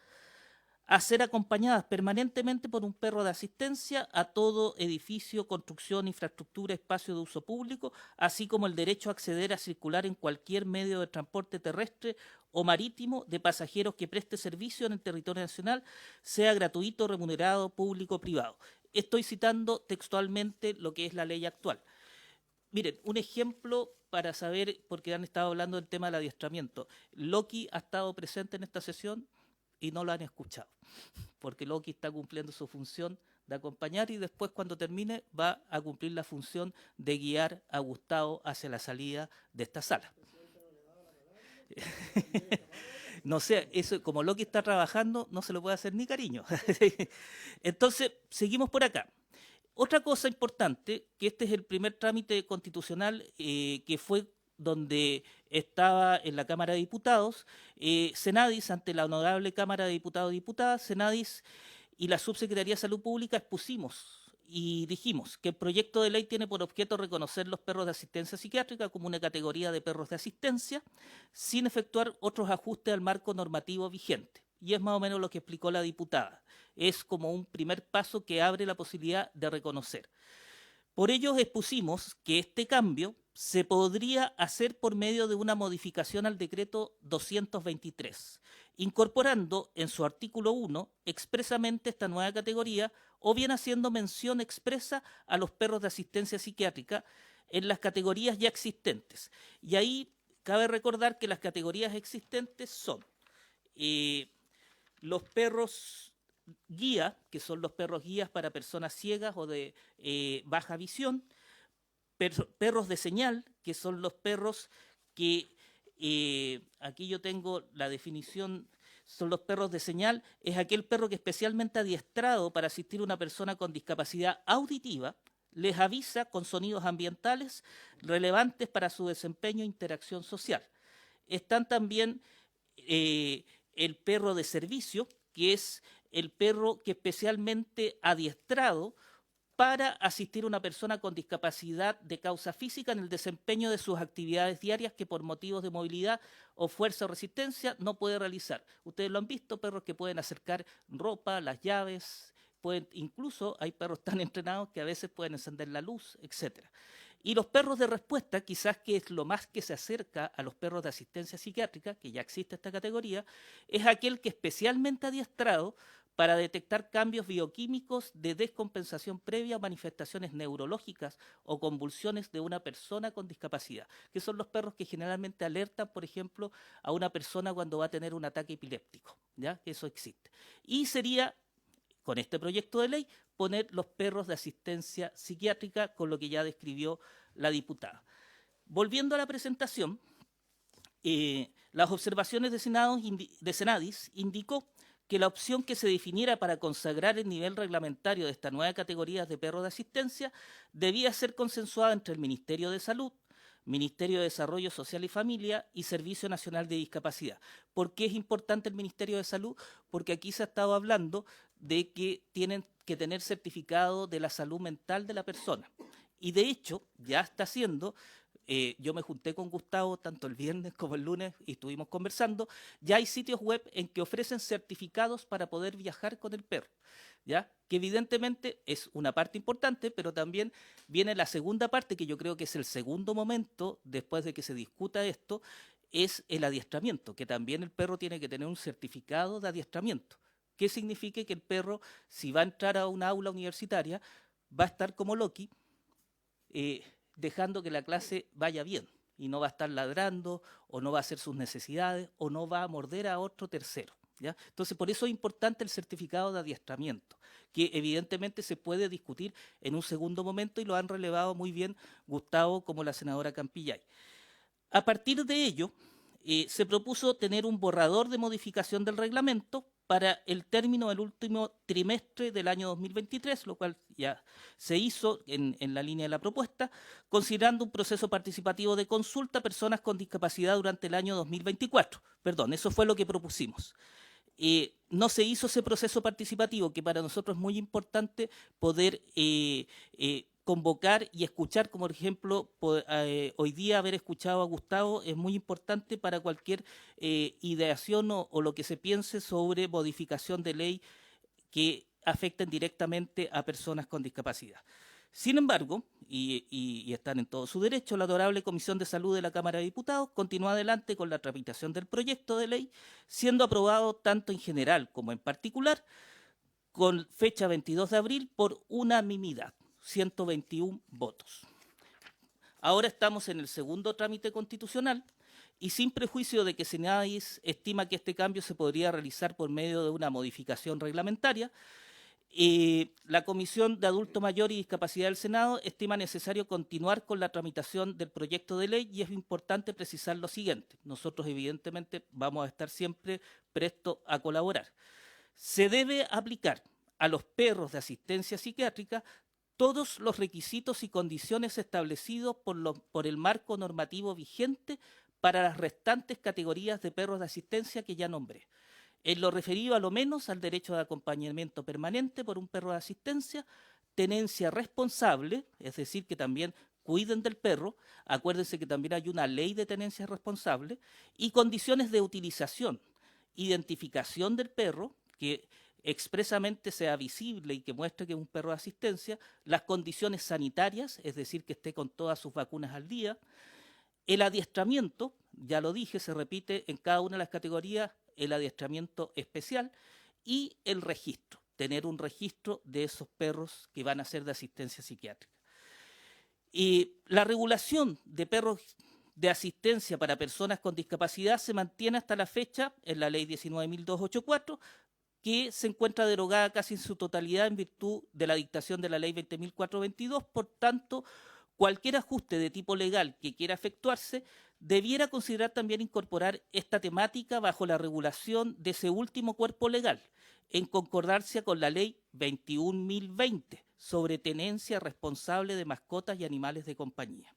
a ser acompañadas permanentemente por un perro de asistencia a todo edificio, construcción, infraestructura, espacio de uso público, así como el derecho a acceder a circular en cualquier medio de transporte terrestre o marítimo de pasajeros que preste servicio en el territorio nacional, sea gratuito, remunerado, público o privado. Estoy citando textualmente lo que es la ley actual. Miren, un ejemplo para saber, porque han estado hablando del tema del adiestramiento. Loki ha estado presente en esta sesión y no lo han escuchado, porque Loki está cumpliendo su función de acompañar y después cuando termine va a cumplir la función de guiar a Gustavo hacia la salida de esta sala. No sé, eso, como Loki está trabajando, no se lo puede hacer ni cariño. Entonces, seguimos por acá. Otra cosa importante, que este es el primer trámite constitucional que fue donde estaba en la Cámara de Diputados, Senadis, ante la Honorable Cámara de Diputados y Diputadas, Senadis y la Subsecretaría de Salud Pública expusimos y dijimos que el proyecto de ley tiene por objeto reconocer los perros de asistencia psiquiátrica como una categoría de perros de asistencia sin efectuar otros ajustes al marco normativo vigente. Y es más o menos lo que explicó la diputada. Es como un primer paso que abre la posibilidad de reconocer. Por ello expusimos que este cambio se podría hacer por medio de una modificación al decreto 223, incorporando en su artículo 1 expresamente esta nueva categoría o bien haciendo mención expresa a los perros de asistencia psiquiátrica en las categorías ya existentes. Y ahí cabe recordar que las categorías existentes son los perros guía, que son los perros guías para personas ciegas o de baja visión, perros de señal, que son los perros que, aquí yo tengo la definición, son los perros de señal, es aquel perro que especialmente adiestrado para asistir a una persona con discapacidad auditiva, les avisa con sonidos ambientales relevantes para su desempeño e interacción social. Están también el perro de servicio, que es el perro que especialmente adiestrado para asistir a una persona con discapacidad de causa física en el desempeño de sus actividades diarias que por motivos de movilidad o fuerza o resistencia no puede realizar. Ustedes lo han visto, perros que pueden acercar ropa, las llaves, incluso hay perros tan entrenados que a veces pueden encender la luz, etc. Y los perros de respuesta, quizás que es lo más que se acerca a los perros de asistencia psiquiátrica, que ya existe esta categoría, es aquel que especialmente adiestrado para detectar cambios bioquímicos de descompensación previa o manifestaciones neurológicas o convulsiones de una persona con discapacidad, que son los perros que generalmente alertan, por ejemplo, a una persona cuando va a tener un ataque epiléptico, ¿ya? Eso existe. Y sería, con este proyecto de ley, poner los perros de asistencia psiquiátrica, con lo que ya describió la diputada. Volviendo a la presentación, las observaciones de Senadis indicó que la opción que se definiera para consagrar el nivel reglamentario de esta nueva categoría de perros de asistencia debía ser consensuada entre el Ministerio de Salud, Ministerio de Desarrollo Social y Familia y Servicio Nacional de Discapacidad. ¿Por qué es importante el Ministerio de Salud? Porque aquí se ha estado hablando de que tienen que tener certificado de la salud mental de la persona. Y de hecho, ya está haciendo... yo me junté con Gustavo tanto el viernes como el lunes y estuvimos conversando. Ya hay sitios web en que ofrecen certificados para poder viajar con el perro, ¿ya? Que evidentemente es una parte importante, pero también viene la segunda parte, que yo creo que es el segundo momento después de que se discuta esto, es el adiestramiento, que también el perro tiene que tener un certificado de adiestramiento. ¿Qué significa? Que el perro, si va a entrar a una aula universitaria, va a estar como Loki, dejando que la clase vaya bien y no va a estar ladrando o no va a hacer sus necesidades o no va a morder a otro tercero, ¿ya? Entonces, por eso es importante el certificado de adiestramiento, que evidentemente se puede discutir en un segundo momento y lo han relevado muy bien Gustavo como la senadora Campillay. A partir de ello, se propuso tener un borrador de modificación del reglamento para el término del último trimestre del año 2023, lo cual ya se hizo en la línea de la propuesta, considerando un proceso participativo de consulta a personas con discapacidad durante el año 2024. Perdón, eso fue lo que propusimos. No se hizo ese proceso participativo, que para nosotros es muy importante poder convocar y escuchar, como por ejemplo, hoy día haber escuchado a Gustavo es muy importante para cualquier ideación o lo que se piense sobre modificación de ley que afecten directamente a personas con discapacidad. Sin embargo, y están en todo su derecho, la Honorable Comisión de Salud de la Cámara de Diputados continúa adelante con la tramitación del proyecto de ley, siendo aprobado tanto en general como en particular, con fecha 22 de abril por unanimidad. 121 votos. Ahora estamos en el segundo trámite constitucional y sin prejuicio de que Senadis estima que este cambio se podría realizar por medio de una modificación reglamentaria, la Comisión de Adulto Mayor y Discapacidad del Senado estima necesario continuar con la tramitación del proyecto de ley y es importante precisar lo siguiente. Nosotros evidentemente vamos a estar siempre prestos a colaborar. Se debe aplicar a los perros de asistencia psiquiátrica todos los requisitos y condiciones establecidos por el marco normativo vigente para las restantes categorías de perros de asistencia que ya nombré. En lo referido a lo menos al derecho de acompañamiento permanente por un perro de asistencia, tenencia responsable, es decir, que también cuiden del perro, acuérdense que también hay una ley de tenencia responsable, y condiciones de utilización, identificación del perro, que expresamente sea visible y que muestre que es un perro de asistencia, las condiciones sanitarias, es decir, que esté con todas sus vacunas al día, el adiestramiento, ya lo dije, se repite en cada una de las categorías, el adiestramiento especial y el registro, tener un registro de esos perros que van a ser de asistencia psiquiátrica. Y la regulación de perros de asistencia para personas con discapacidad se mantiene hasta la fecha en la ley 19.284, que se encuentra derogada casi en su totalidad en virtud de la dictación de la ley 20.422. Por tanto, cualquier ajuste de tipo legal que quiera efectuarse debiera considerar también incorporar esta temática bajo la regulación de ese último cuerpo legal, en concordancia con la ley 21.020 sobre tenencia responsable de mascotas y animales de compañía.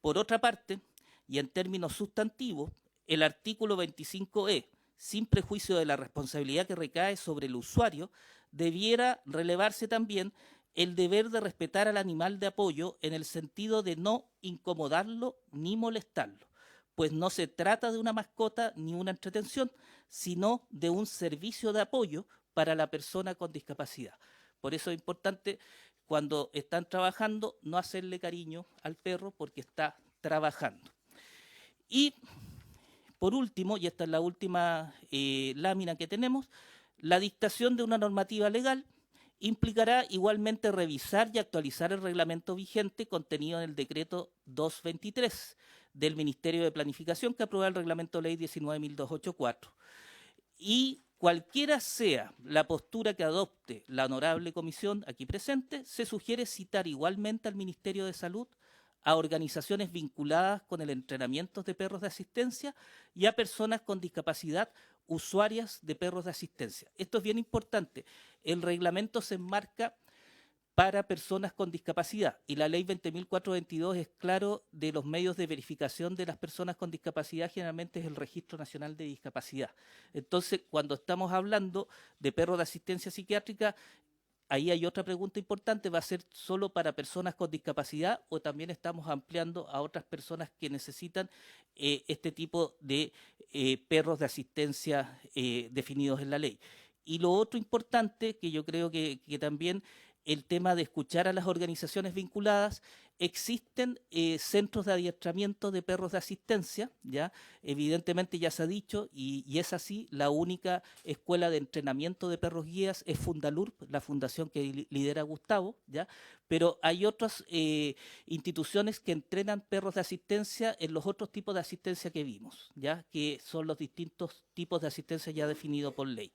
Por otra parte, y en términos sustantivos, el artículo 25E, sin prejuicio de la responsabilidad que recae sobre el usuario, debiera relevarse también el deber de respetar al animal de apoyo en el sentido de no incomodarlo ni molestarlo, pues no se trata de una mascota ni una entretención, sino de un servicio de apoyo para la persona con discapacidad. Por eso es importante, cuando están trabajando, no hacerle cariño al perro porque está trabajando. Y por último, y esta es la última lámina que tenemos, La dictación de una normativa legal implicará igualmente revisar y actualizar el reglamento vigente contenido en el decreto 223 del Ministerio de Planificación que aprueba el reglamento ley 19.284. Y cualquiera sea la postura que adopte la honorable comisión aquí presente, se sugiere citar igualmente al Ministerio de Salud, a organizaciones vinculadas con el entrenamiento de perros de asistencia y a personas con discapacidad usuarias de perros de asistencia. Esto es bien importante. El reglamento se enmarca para personas con discapacidad y la ley 20.422 es claro de los medios de verificación de las personas con discapacidad, generalmente es el Registro Nacional de Discapacidad. Entonces, cuando estamos hablando de perros de asistencia psiquiátrica, ahí hay otra pregunta importante, ¿va a ser solo para personas con discapacidad o también estamos ampliando a otras personas que necesitan este tipo de perros de asistencia definidos en la ley? Y lo otro importante, que yo creo que también el tema de escuchar a las organizaciones vinculadas, existen centros de adiestramiento de perros de asistencia, ¿ya? Evidentemente ya se ha dicho, y es así, la única escuela de entrenamiento de perros guías es Fundalurp, la fundación que lidera Gustavo, ¿ya? Pero hay otras instituciones que entrenan perros de asistencia en los otros tipos de asistencia que vimos, ¿ya? Que son los distintos tipos de asistencia ya definidos por ley.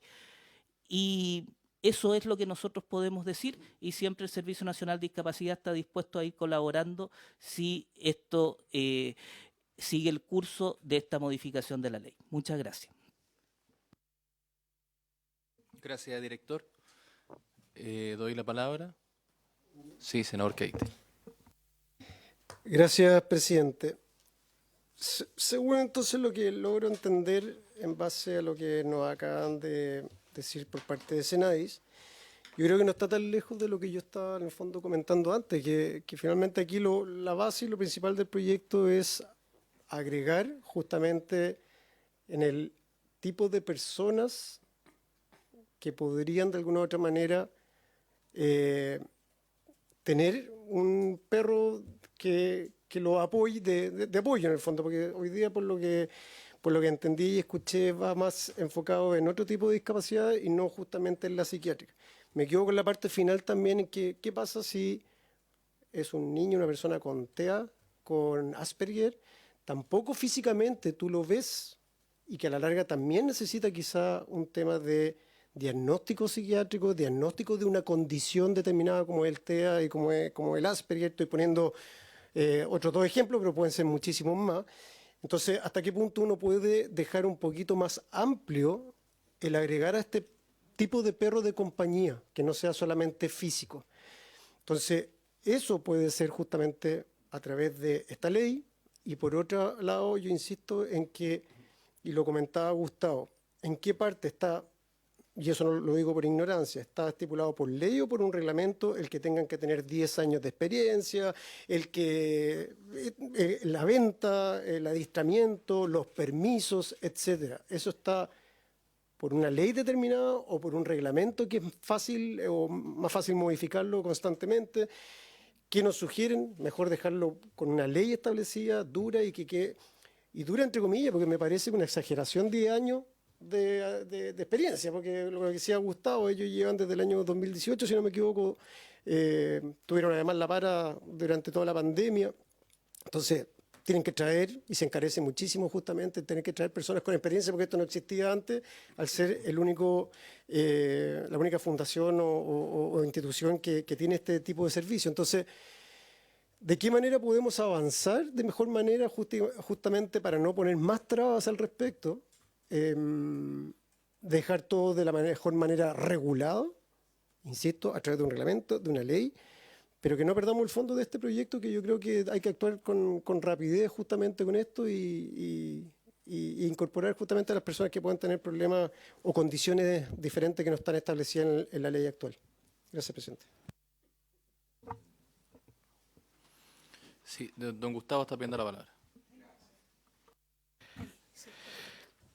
Y eso es lo que nosotros podemos decir y siempre el Servicio Nacional de Discapacidad está dispuesto a ir colaborando si esto sigue el curso de esta modificación de la ley. Muchas gracias. Gracias, director. Doy la palabra. Sí, senador Keite. Gracias, presidente. Según entonces lo que logro entender en base a lo que nos acaban de decir por parte de Senadis, yo creo que no está tan lejos de lo que yo estaba en el fondo comentando antes, que finalmente aquí la base y lo principal del proyecto es agregar justamente en el tipo de personas que podrían de alguna u otra manera tener un perro que lo apoye, de apoyo en el fondo, porque hoy día por lo que entendí y escuché va más enfocado en otro tipo de discapacidad y no justamente en la psiquiátrica. Me quedo con la parte final también en que qué pasa si es un niño, una persona con TEA, con Asperger, tampoco físicamente tú lo ves y que a la larga también necesita quizá un tema de diagnóstico psiquiátrico, diagnóstico de una condición determinada como el TEA y como el Asperger. Estoy poniendo otros dos ejemplos, pero pueden ser muchísimos más. Entonces, ¿hasta qué punto uno puede dejar un poquito más amplio el agregar a este tipo de perro de compañía, que no sea solamente físico? Entonces, eso puede ser justamente a través de esta ley. Y por otro lado, yo insisto en que, y lo comentaba Gustavo, ¿en qué parte está, y eso no lo digo por ignorancia, está estipulado por ley o por un reglamento el que tengan que tener 10 años de experiencia, el que la venta, el adiestramiento, los permisos, etcétera? ¿Eso está por una ley determinada o por un reglamento que es fácil o más fácil modificarlo constantemente? ¿Qué nos sugieren? Mejor dejarlo con una ley establecida, dura y dura entre comillas, porque me parece una exageración 10 años de experiencia, porque lo que decía Gustavo, ellos llevan desde el año 2018, si no me equivoco, tuvieron además la para durante toda la pandemia. Entonces, tienen que traer, y se encarece muchísimo justamente, tener que traer personas con experiencia, porque esto no existía antes, al ser la única fundación o institución que tiene este tipo de servicio. Entonces, ¿de qué manera podemos avanzar de mejor manera justamente para no poner más trabas al respecto? Dejar todo de la mejor manera regulado, insisto, a través de un reglamento, de una ley, pero que no perdamos el fondo de este proyecto, que yo creo que hay que actuar con rapidez justamente con esto y incorporar justamente a las personas que puedan tener problemas o condiciones diferentes que no están establecidas en la ley actual. Gracias, presidente. Sí, don Gustavo está pidiendo la palabra.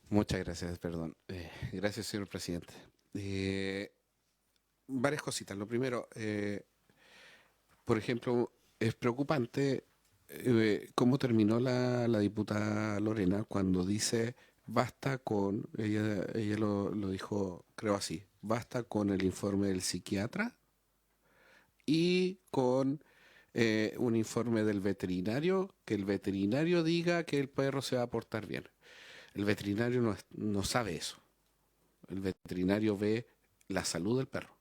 Muchas gracias, perdón. Gracias, señor presidente. Varias cositas. Lo primero, por ejemplo, es preocupante cómo terminó la diputada Lorena cuando dice basta con, ella lo dijo, creo así, basta con el informe del psiquiatra y con un informe del veterinario, que el veterinario diga que el perro se va a portar bien. El veterinario no sabe eso. El veterinario ve la salud del perro,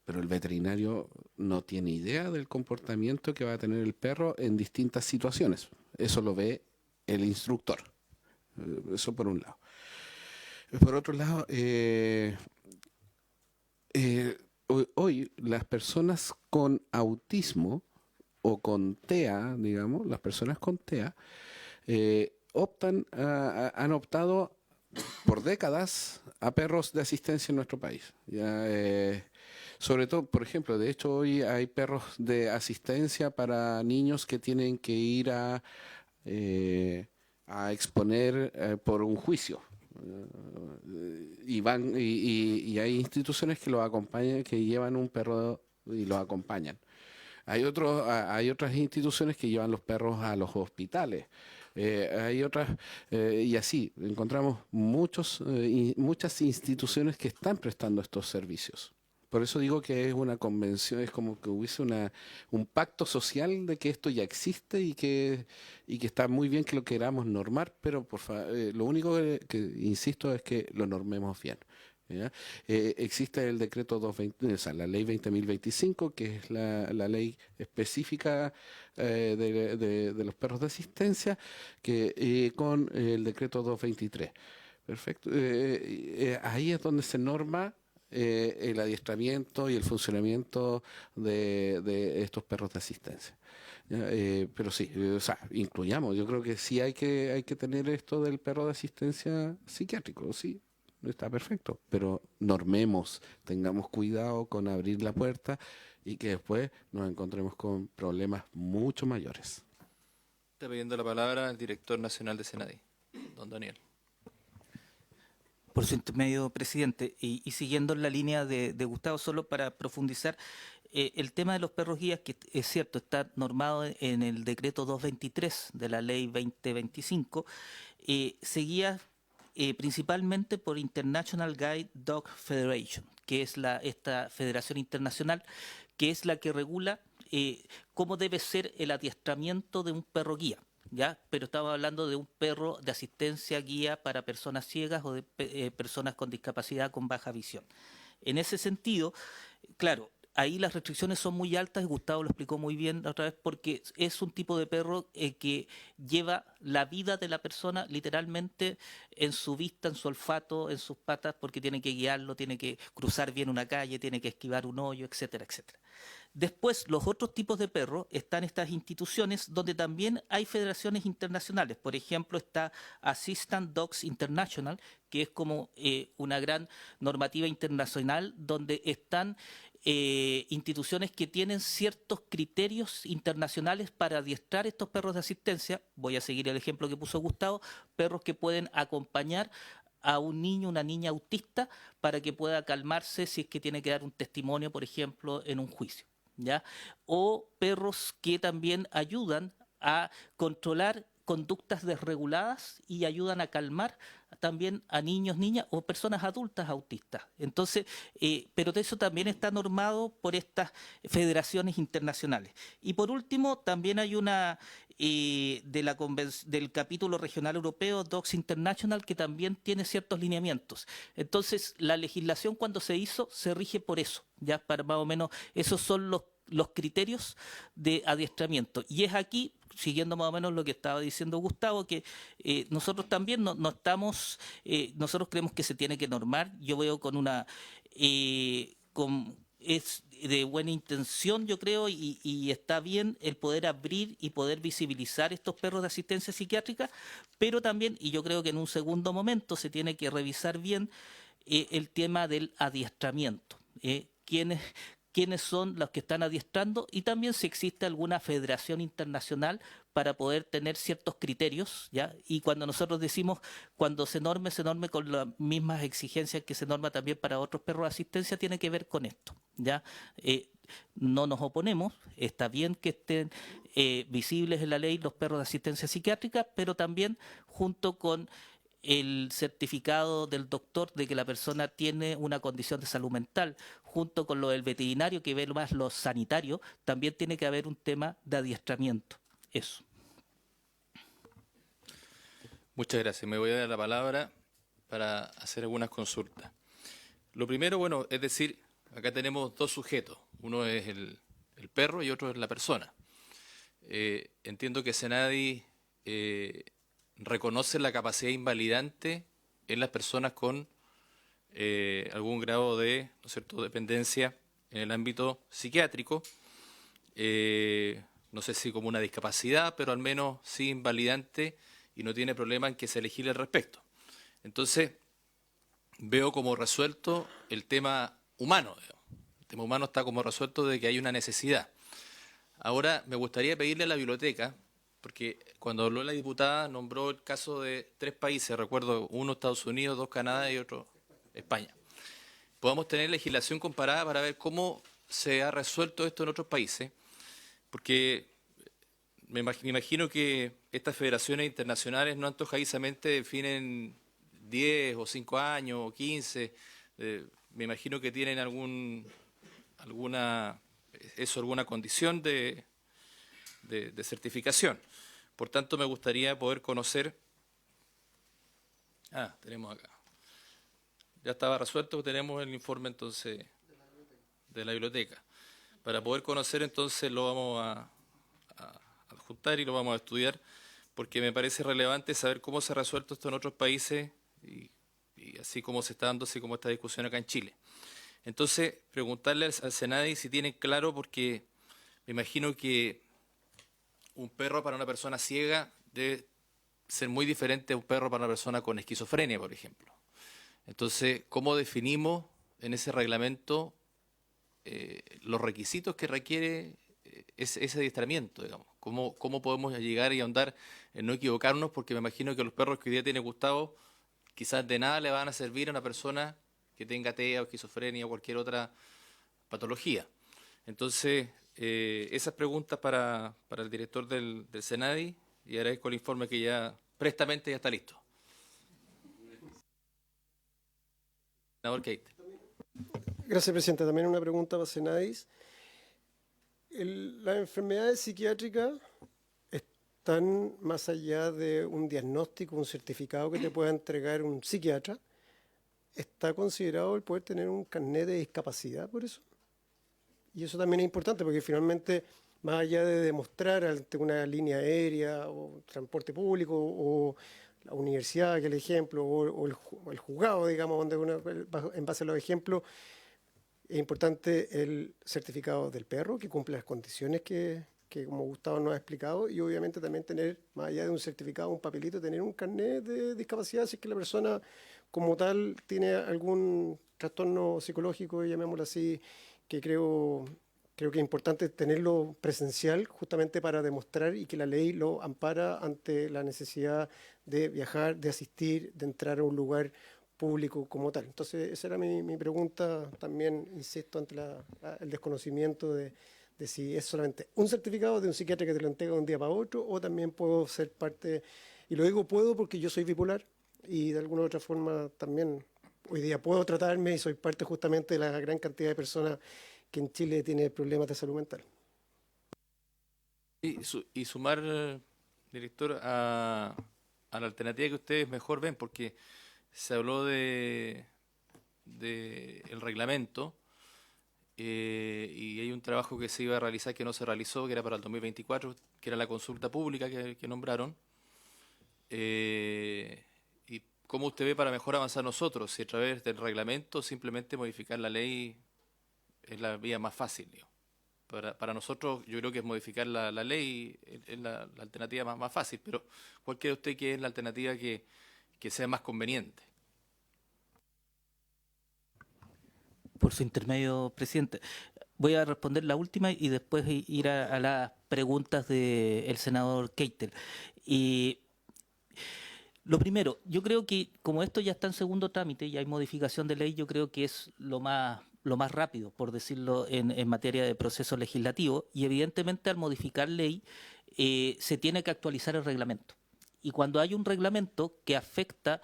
pero el veterinario no tiene idea del comportamiento que va a tener el perro en distintas situaciones. Eso lo ve el instructor. Eso por un lado. Por otro lado, hoy las personas con autismo o con TEA, digamos, las personas con TEA, han optado por décadas a perros de asistencia en nuestro país. Ya, sobre todo, por ejemplo, de hecho hoy hay perros de asistencia para niños que tienen que ir a exponer por un juicio. Y hay instituciones que los acompañan, que llevan un perro y los acompañan. Hay otras instituciones que llevan los perros a los hospitales. Hay otras, y así, encontramos muchas instituciones que están prestando estos servicios. Por eso digo que es una convención, es como que hubiese un pacto social de que esto ya existe y que está muy bien que lo queramos normar, pero lo único que insisto es que lo normemos bien. ¿Ya? Existe el decreto 220, o sea, la ley 20.025, que es la ley específica de los perros de asistencia, con el decreto 223. Perfecto. Ahí es donde se norma el adiestramiento y el funcionamiento de estos perros de asistencia. Pero sí, o sea, incluyamos, yo creo que sí hay que tener esto del perro de asistencia psiquiátrico, sí. Está perfecto, pero normemos, tengamos cuidado con abrir la puerta y que después nos encontremos con problemas mucho mayores. Está pidiendo la palabra el director nacional de Senadi, don Daniel. Por su intermedio, presidente, y siguiendo la línea de Gustavo, solo para profundizar, el tema de los perros guías, que es cierto, está normado en el decreto 223 de la ley 2025, se guía principalmente por International Guide Dog Federation, que es esta federación internacional, que es la que regula cómo debe ser el adiestramiento de un perro guía. ¿Ya? Pero estamos hablando de un perro de asistencia guía para personas ciegas o de personas con discapacidad con baja visión. En ese sentido, claro, ahí las restricciones son muy altas, Gustavo lo explicó muy bien la otra vez, porque es un tipo de perro que lleva la vida de la persona literalmente en su vista, en su olfato, en sus patas, porque tiene que guiarlo, tiene que cruzar bien una calle, tiene que esquivar un hoyo, etcétera, etcétera. Después, los otros tipos de perros están estas instituciones donde también hay federaciones internacionales. Por ejemplo, está Assistant Dogs International, que es como una gran normativa internacional donde están instituciones que tienen ciertos criterios internacionales para adiestrar estos perros de asistencia. Voy a seguir el ejemplo que puso Gustavo, perros que pueden acompañar a un niño, una niña autista, para que pueda calmarse si es que tiene que dar un testimonio, por ejemplo, en un juicio. ¿Ya? O perros que también ayudan a controlar conductas desreguladas y ayudan a calmar también a niños, niñas o personas adultas autistas. Entonces, pero de eso también está normado por estas federaciones internacionales. Y por último, también hay una del capítulo regional europeo, Dogs International, que también tiene ciertos lineamientos. Entonces, la legislación cuando se hizo se rige por eso, ya para más o menos, esos son los criterios de adiestramiento. Y es aquí, siguiendo más o menos lo que estaba diciendo Gustavo, que nosotros también no estamos, nosotros creemos que se tiene que normar. Yo veo es de buena intención, yo creo, y está bien el poder abrir y poder visibilizar estos perros de asistencia psiquiátrica, pero también, y yo creo que en un segundo momento se tiene que revisar bien el tema del adiestramiento. ¿Quiénes son los que están adiestrando? Y también si existe alguna federación internacional para poder tener ciertos criterios, ¿ya? Y cuando nosotros decimos, cuando se norme con las mismas exigencias que se norma también para otros perros de asistencia, tiene que ver con esto, ¿ya? No nos oponemos, está bien que estén visibles en la ley los perros de asistencia psiquiátrica, pero también junto con el certificado del doctor de que la persona tiene una condición de salud mental, junto con lo del veterinario que ve más lo sanitario, también tiene que haber un tema de adiestramiento. Eso. Muchas gracias. Me voy a dar la palabra para hacer algunas consultas. Lo primero, bueno, es decir, acá tenemos dos sujetos. Uno es el perro y otro es la persona. Entiendo que Senadi reconoce la capacidad invalidante en las personas con algún grado de, ¿no es cierto?, dependencia en el ámbito psiquiátrico. No sé si como una discapacidad, pero al menos sí invalidante y no tiene problema en que se legisle al respecto. Entonces, veo como resuelto el tema humano. El tema humano está como resuelto de que hay una necesidad. Ahora, me gustaría pedirle a la biblioteca, porque cuando habló la diputada nombró el caso de 3 países, recuerdo, uno Estados Unidos, 2 Canadá y otro España. Podamos tener legislación comparada para ver cómo se ha resuelto esto en otros países, porque me imagino que estas federaciones internacionales no antojadizamente definen 10 o 5 años o 15, me imagino que tienen alguna condición de certificación. Por tanto, me gustaría poder conocer... tenemos acá. Ya estaba resuelto, tenemos el informe entonces de la biblioteca. Para poder conocer entonces lo vamos a adjuntar y lo vamos a estudiar, porque me parece relevante saber cómo se ha resuelto esto en otros países y así como se está dando, así como esta discusión acá en Chile. Entonces, preguntarle al Senadi si tienen claro, porque me imagino que un perro para una persona ciega debe ser muy diferente a un perro para una persona con esquizofrenia, por ejemplo. Entonces, ¿cómo definimos en ese reglamento los requisitos que requiere ese adiestramiento, digamos? ¿Cómo podemos llegar y ahondar en no equivocarnos? Porque me imagino que los perros que hoy día tiene Gustavo quizás de nada le van a servir a una persona que tenga TEA o esquizofrenia o cualquier otra patología. Entonces, esas preguntas para el director del Senadi, y agradezco el informe que ya prestamente ya está listo. Senador Keite. Gracias, presidente. También una pregunta para Senadis. Las enfermedades psiquiátricas están más allá de un diagnóstico, un certificado que te pueda entregar un psiquiatra. ¿Está considerado el poder tener un carnet de discapacidad por eso? Y eso también es importante porque finalmente, más allá de demostrar ante una línea aérea o transporte público o la universidad, que es el ejemplo, o el juzgado, digamos, donde en base a los ejemplos, es importante el certificado del perro que cumple las condiciones que como Gustavo nos ha explicado, y obviamente también tener, más allá de un certificado, un papelito, tener un carnet de discapacidad si es que la persona como tal tiene algún trastorno psicológico, llamémoslo así, que creo que es importante tenerlo presencial justamente para demostrar y que la ley lo ampara ante la necesidad de viajar, de asistir, de entrar a un lugar público como tal. Entonces, esa era mi pregunta también, insisto, ante el desconocimiento de si es solamente un certificado de un psiquiatra que te lo entrega de un día para otro, o también puedo ser parte, y lo digo puedo porque yo soy bipolar y de alguna u otra forma también hoy día puedo tratarme y soy parte justamente de la gran cantidad de personas que en Chile tiene problemas de salud mental. Y sumar, director, a la alternativa que ustedes mejor ven, porque se habló de el reglamento, y hay un trabajo que se iba a realizar que no se realizó, que era para el 2024, que era la consulta pública que nombraron. ¿Y cómo usted ve para mejor avanzar nosotros? Si a través del reglamento simplemente modificar la ley es la vía más fácil, digo. Para nosotros yo creo que es modificar la ley, es la alternativa más fácil, pero ¿cuál cree usted que es la alternativa que sea más conveniente? Por su intermedio, presidente. Voy a responder la última y después ir a las preguntas del senador Keitel. Y lo primero, yo creo que como esto ya está en segundo trámite y hay modificación de ley, yo creo que es lo más rápido, por decirlo, en materia de proceso legislativo, y evidentemente al modificar ley se tiene que actualizar el reglamento. Y cuando hay un reglamento que afecta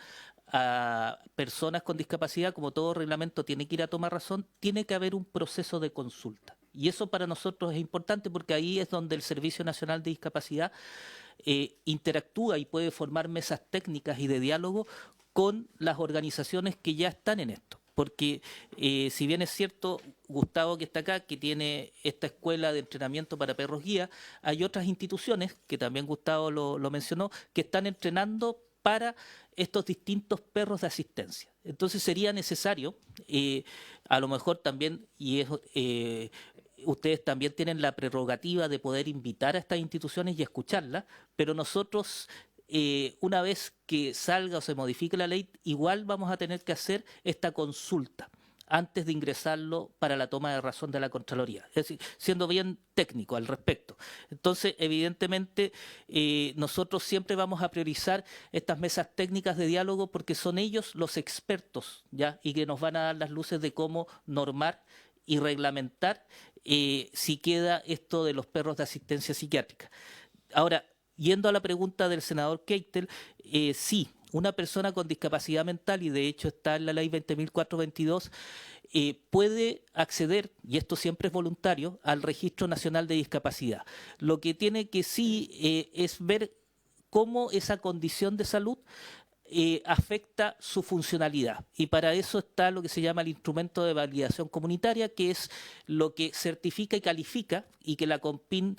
a personas con discapacidad, como todo reglamento tiene que ir a tomar razón, tiene que haber un proceso de consulta. Y eso para nosotros es importante porque ahí es donde el Servicio Nacional de Discapacidad interactúa y puede formar mesas técnicas y de diálogo con las organizaciones que ya están en esto. Porque si bien es cierto, Gustavo que está acá, que tiene esta escuela de entrenamiento para perros guía, hay otras instituciones, que también Gustavo lo mencionó, que están entrenando para estos distintos perros de asistencia. Entonces sería necesario, a lo mejor también, ustedes también tienen la prerrogativa de poder invitar a estas instituciones y escucharlas, pero nosotros, una vez que salga o se modifique la ley, igual vamos a tener que hacer esta consulta antes de ingresarlo para la toma de razón de la Contraloría, es decir, siendo bien técnico al respecto. Entonces, evidentemente, nosotros siempre vamos a priorizar estas mesas técnicas de diálogo porque son ellos los expertos, ¿ya? Y que nos van a dar las luces de cómo normar y reglamentar si queda esto de los perros de asistencia psiquiátrica. Ahora, yendo a la pregunta del senador Keitel, sí, una persona con discapacidad mental, y de hecho está en la ley 20.422, puede acceder, y esto siempre es voluntario, al Registro Nacional de Discapacidad. Lo que tiene que sí es ver cómo esa condición de salud afecta su funcionalidad. Y para eso está lo que se llama el instrumento de validación comunitaria, que es lo que certifica y califica y que la CONPIN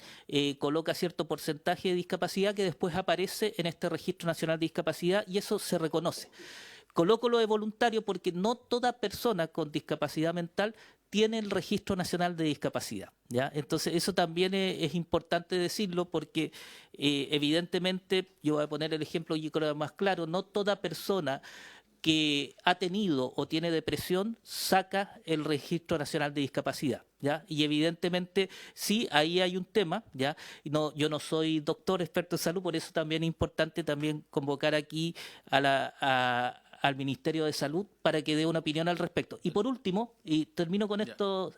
coloca cierto porcentaje de discapacidad que después aparece en este Registro Nacional de Discapacidad y eso se reconoce. Coloco lo de voluntario porque no toda persona con discapacidad mental tiene el Registro Nacional de Discapacidad, ¿ya? Entonces eso también es importante decirlo porque evidentemente, yo voy a poner el ejemplo y creo más claro, no toda persona que ha tenido o tiene depresión saca el Registro Nacional de Discapacidad, ¿ya? Y evidentemente sí, ahí hay un tema, ¿ya? Y no, yo no soy doctor experto en salud, por eso también es importante también convocar aquí al Ministerio de Salud para que dé una opinión al respecto. Y por último, y termino con esto,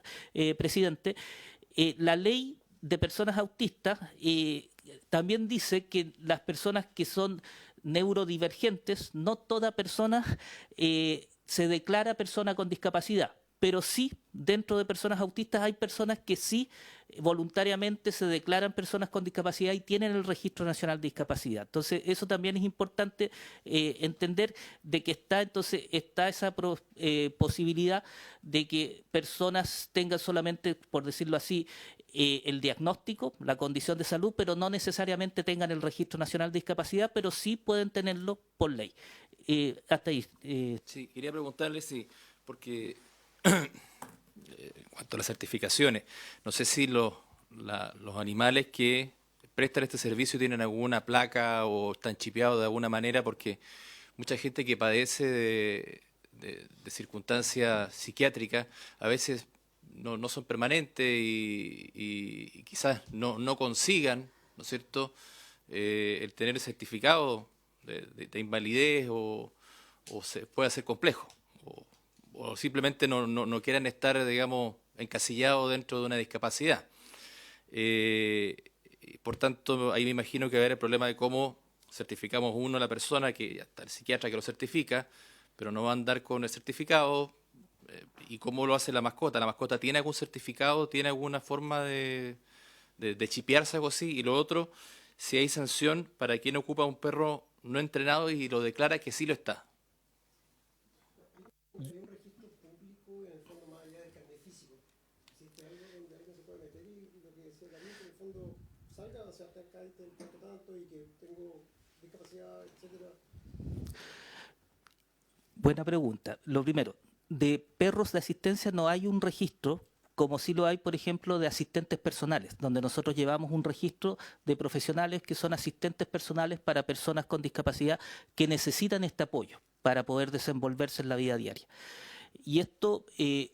presidente, la ley de personas autistas también dice que las personas que son neurodivergentes, no toda persona se declara persona con discapacidad, pero sí, dentro de personas autistas hay personas que sí voluntariamente se declaran personas con discapacidad y tienen el Registro Nacional de Discapacidad. Entonces, eso también es importante entender de que está esa posibilidad de que personas tengan solamente, por decirlo así, el diagnóstico, la condición de salud, pero no necesariamente tengan el Registro Nacional de Discapacidad, pero sí pueden tenerlo por ley. Hasta ahí. Sí, quería preguntarle si, porque en cuanto a las certificaciones, no sé si los animales que prestan este servicio tienen alguna placa o están chipeados de alguna manera, porque mucha gente que padece de circunstancias psiquiátricas a veces no son permanentes y quizás no consigan, ¿no es cierto?, el tener el certificado de invalidez o se puede hacer complejo. O simplemente no quieran estar, digamos, encasillados dentro de una discapacidad. Por tanto, ahí me imagino que va a haber el problema de cómo certificamos uno a la persona, que ya está el psiquiatra que lo certifica, pero no va a andar con el certificado. ¿Y cómo lo hace la mascota? ¿La mascota tiene algún certificado? ¿Tiene alguna forma de chipearse, algo así? Y lo otro, si hay sanción para quien ocupa un perro no entrenado y lo declara que sí lo está. Buena pregunta. Lo primero, de perros de asistencia no hay un registro, como sí lo hay, por ejemplo, de asistentes personales, donde nosotros llevamos un registro de profesionales que son asistentes personales para personas con discapacidad que necesitan este apoyo para poder desenvolverse en la vida diaria. Y esto,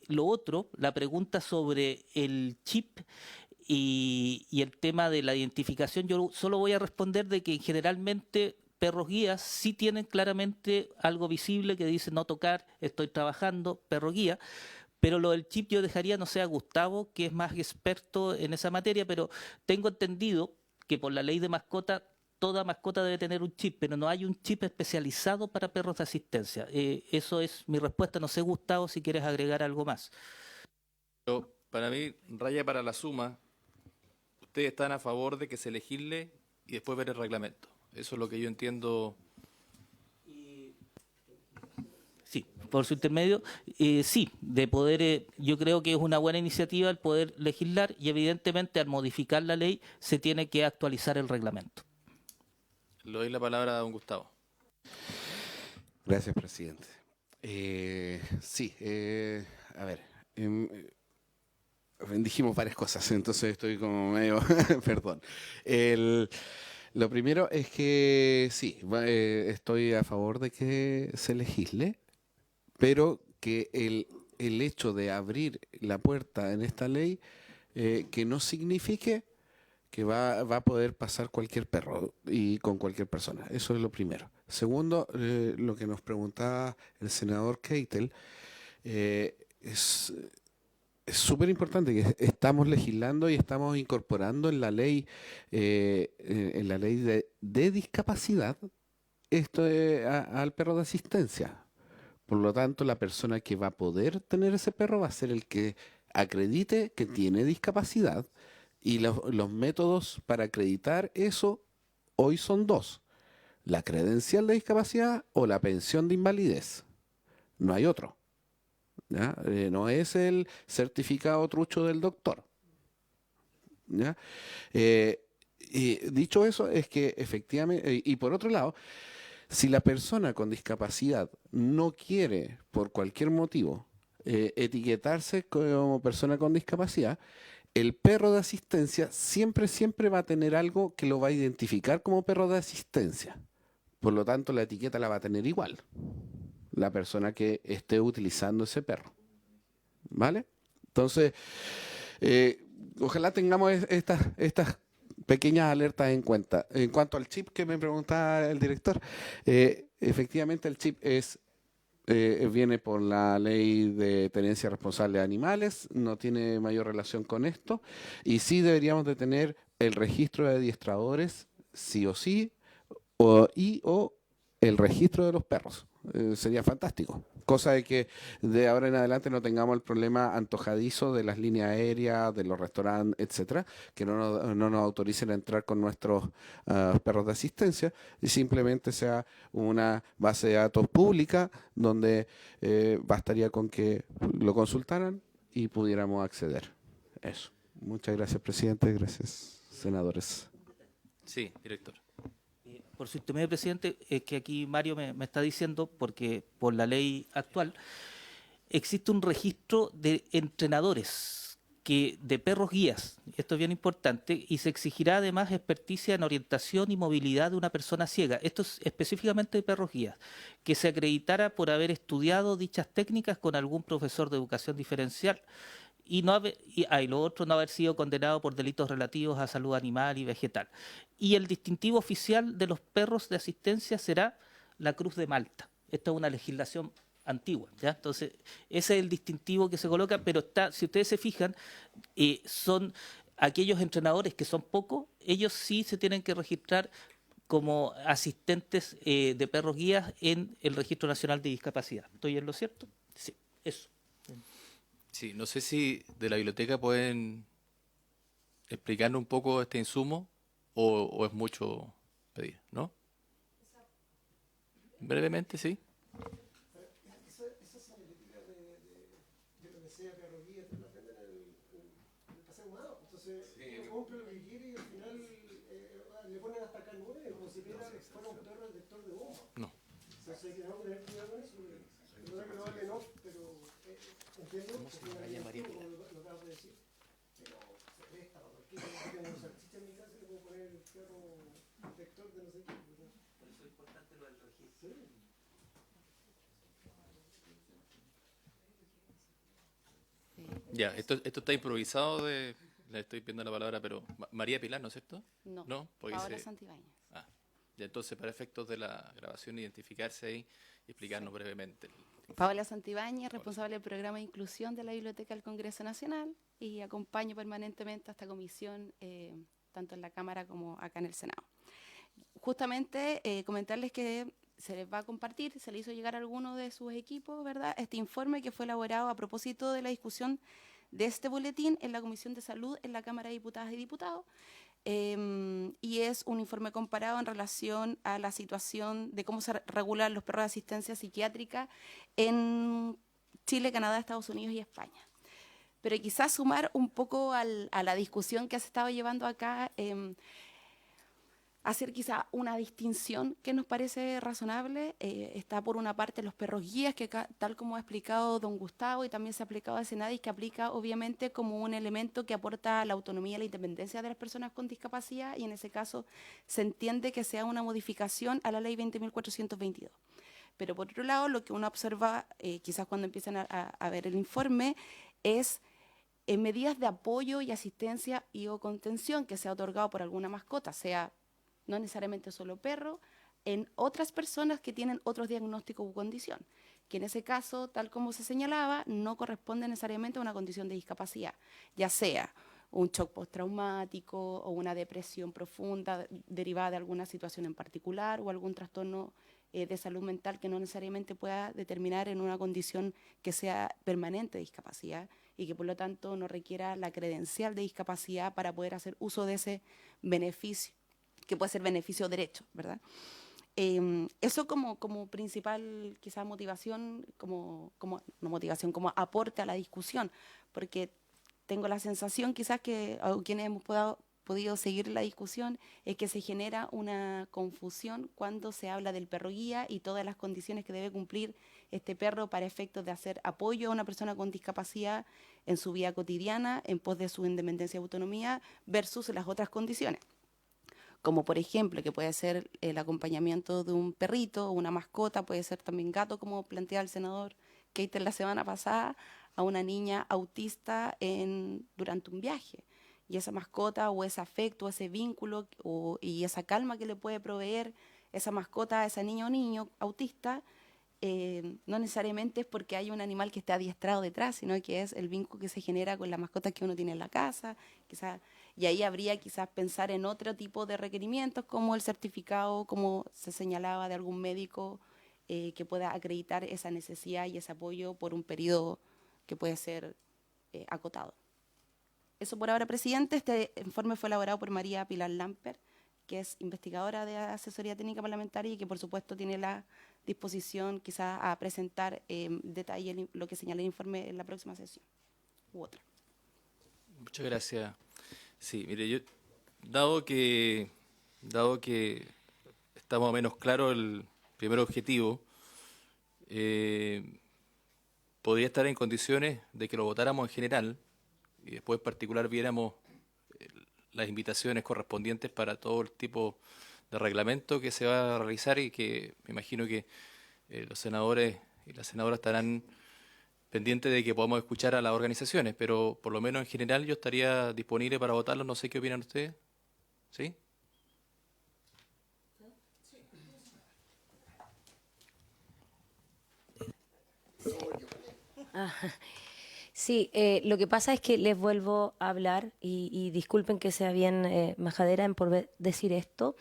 lo otro, la pregunta sobre el chip y el tema de la identificación, yo solo voy a responder de que generalmente perros guías sí tienen claramente algo visible que dice no tocar, estoy trabajando, perro guía, pero lo del chip yo dejaría, no sé, a Gustavo, que es más experto en esa materia, pero tengo entendido que por la ley de mascota toda mascota debe tener un chip, pero no hay un chip especializado para perros de asistencia. Eso es mi respuesta. No sé, Gustavo, si quieres agregar algo más. Pero para mí, raya para la suma, ustedes están a favor de que se legisle y después ver el reglamento. Eso es lo que yo entiendo. Sí, por su intermedio, sí, de poder, yo creo que es una buena iniciativa el poder legislar y evidentemente al modificar la ley se tiene que actualizar el reglamento. Le doy la palabra a don Gustavo. Gracias, presidente. Sí, a ver, dijimos varias cosas, entonces estoy como medio, perdón. Lo primero es que sí, estoy a favor de que se legisle, pero que el hecho de abrir la puerta en esta ley, que no signifique que va a poder pasar cualquier perro y con cualquier persona. Eso es lo primero. Segundo, lo que nos preguntaba el senador Keitel, es súper importante que estamos legislando y estamos incorporando en la ley, de discapacidad, esto al perro de asistencia. Por lo tanto, la persona que va a poder tener ese perro va a ser el que acredite que tiene discapacidad, y los métodos para acreditar eso hoy son dos: la credencial de discapacidad o la pensión de invalidez. No hay otro. ¿Ya? No es el certificado trucho del doctor. ¿Ya? Y dicho eso, es que efectivamente, y por otro lado, si la persona con discapacidad no quiere, por cualquier motivo, etiquetarse como persona con discapacidad, el perro de asistencia siempre va a tener algo que lo va a identificar como perro de asistencia. Por lo tanto, la etiqueta la va a tener igual la persona que esté utilizando ese perro. ¿Vale? Entonces, ojalá tengamos estas pequeñas alertas en cuenta. En cuanto al chip que me preguntaba el director, efectivamente el chip viene por la ley de tenencia responsable de animales, no tiene mayor relación con esto, y sí deberíamos de tener el registro de adiestradores, sí o sí, o el registro de los perros. Sería fantástico. Cosa de que de ahora en adelante no tengamos el problema antojadizo de las líneas aéreas, de los restaurantes, etcétera, que no nos autoricen a entrar con nuestros perros de asistencia, y simplemente sea una base de datos pública donde bastaría con que lo consultaran y pudiéramos acceder. Eso. Muchas gracias, presidente. Gracias, senadores. Sí, director. Por su intermedio, presidente, es que aquí Mario me está diciendo, porque por la ley actual existe un registro de entrenadores de perros guías, esto es bien importante, y se exigirá además experticia en orientación y movilidad de una persona ciega. Esto es específicamente de perros guías, que se acreditara por haber estudiado dichas técnicas con algún profesor de educación diferencial, y lo otro, no haber sido condenado por delitos relativos a salud animal y vegetal. Y el distintivo oficial de los perros de asistencia será la Cruz de Malta. Esta es una legislación antigua, ¿ya? Entonces, ese es el distintivo que se coloca, pero si ustedes se fijan, son aquellos entrenadores que son pocos, ellos sí se tienen que registrar como asistentes de perros guías en el Registro Nacional de Discapacidad. ¿Estoy en lo cierto? Sí, eso. Sí, no sé si de la biblioteca pueden explicarnos un poco este insumo o es mucho pedir, ¿no? Brevemente, sí. Esa señalética de lo que sea perro guía, te la venden en el paseo humano. Entonces, uno compra lo que quiere y al final le ponen hasta acá 9, como si fuera un perro detector de bomba. No. Entonces hay que tener cuidado con eso. Perdona que lo hable, no, pero entiendo que lo acabas de decir. Pero se presta para cualquier cosa. Yo tengo salchicha en mi casa y le puedo poner el perro detector de no sé qué. Por eso es importante lo del registro. Sí. Ya, esto está improvisado le estoy pidiendo la palabra, pero María Pilar, ¿no es cierto? No, porque Paola Santibáñez. Ya, entonces para efectos de la grabación identificarse ahí y explicarnos brevemente. Paola Santibáñez, responsable del programa de inclusión de la Biblioteca del Congreso Nacional, y acompaño permanentemente a esta comisión, tanto en la Cámara como acá en el Senado. justamente comentarles que se les va a compartir, se le hizo llegar a alguno de sus equipos, ¿verdad? Este informe que fue elaborado a propósito de la discusión de este boletín en la Comisión de Salud en la Cámara de Diputadas y Diputados. Y es un informe comparado en relación a la situación de cómo se regulan los perros de asistencia psiquiátrica en Chile, Canadá, Estados Unidos y España. Pero quizás sumar un poco a la discusión que se estaba llevando acá, hacer quizá una distinción que nos parece razonable. Está por una parte los perros guías, que tal como ha explicado don Gustavo y también se ha aplicado a Senadis, que aplica obviamente como un elemento que aporta la autonomía y la independencia de las personas con discapacidad, y en ese caso se entiende que sea una modificación a la ley 20.422. Pero por otro lado, lo que uno observa, quizás cuando empiezan a ver el informe, es medidas de apoyo y asistencia y o contención que se ha otorgado por alguna mascota, sea no necesariamente solo perro, en otras personas que tienen otros diagnósticos u condición, que en ese caso, tal como se señalaba, no corresponde necesariamente a una condición de discapacidad, ya sea un shock postraumático o una depresión profunda derivada de alguna situación en particular o algún trastorno de salud mental que no necesariamente pueda determinar en una condición que sea permanente de discapacidad y que por lo tanto no requiera la credencial de discapacidad para poder hacer uso de ese beneficio, que puede ser beneficio o derecho, ¿verdad? Eso como principal quizás motivación, no motivación, como aporte a la discusión, porque tengo la sensación quizás que quienes hemos podido seguir la discusión es que se genera una confusión cuando se habla del perro guía y todas las condiciones que debe cumplir este perro para efectos de hacer apoyo a una persona con discapacidad en su vida cotidiana, en pos de su independencia y autonomía, versus las otras condiciones, como por ejemplo que puede ser el acompañamiento de un perrito o una mascota, puede ser también gato, como plantea el senador Keiter la semana pasada, a una niña autista durante un viaje. Y esa mascota o ese afecto, ese vínculo y esa calma que le puede proveer esa mascota a ese niño o niño autista, no necesariamente es porque hay un animal que esté adiestrado detrás, sino que es el vínculo que se genera con la mascota que uno tiene en la casa, quizás. Y ahí habría quizás pensar en otro tipo de requerimientos, como el certificado, como se señalaba, de algún médico que pueda acreditar esa necesidad y ese apoyo por un periodo que puede ser acotado. Eso por ahora, presidente. Este informe fue elaborado por María Pilar Lamper, que es investigadora de asesoría técnica parlamentaria y que por supuesto tiene la disposición quizás a presentar detalle lo que señala el informe en la próxima sesión u otra. Muchas gracias. Sí, mire, yo, dado que está más o menos claro el primer objetivo, podría estar en condiciones de que lo votáramos en general y después en particular viéramos las invitaciones correspondientes para todo el tipo de reglamento que se va a realizar y que me imagino que los senadores y las senadoras estarán pendiente de que podamos escuchar a las organizaciones, pero por lo menos en general yo estaría disponible para votarlo. No sé qué opinan ustedes. ¿Sí? Sí, lo que pasa es que les vuelvo a hablar y disculpen que sea bien majadera en por decir esto.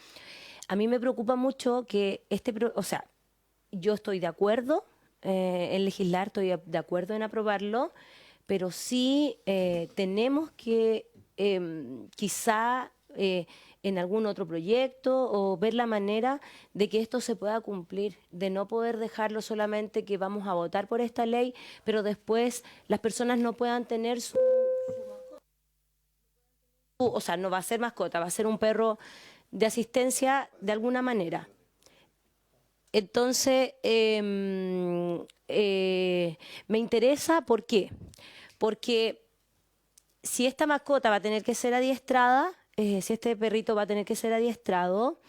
A mí me preocupa mucho que yo estoy de acuerdo en legislar, estoy de acuerdo en aprobarlo, pero sí tenemos que quizá en algún otro proyecto o ver la manera de que esto se pueda cumplir, de no poder dejarlo solamente que vamos a votar por esta ley, pero después las personas no puedan tener su mascota. O sea, no va a ser mascota, va a ser un perro de asistencia de alguna manera. Entonces, me interesa, ¿por qué? Porque si esta mascota va a tener que ser adiestrada, si este perrito va a tener que ser adiestrado,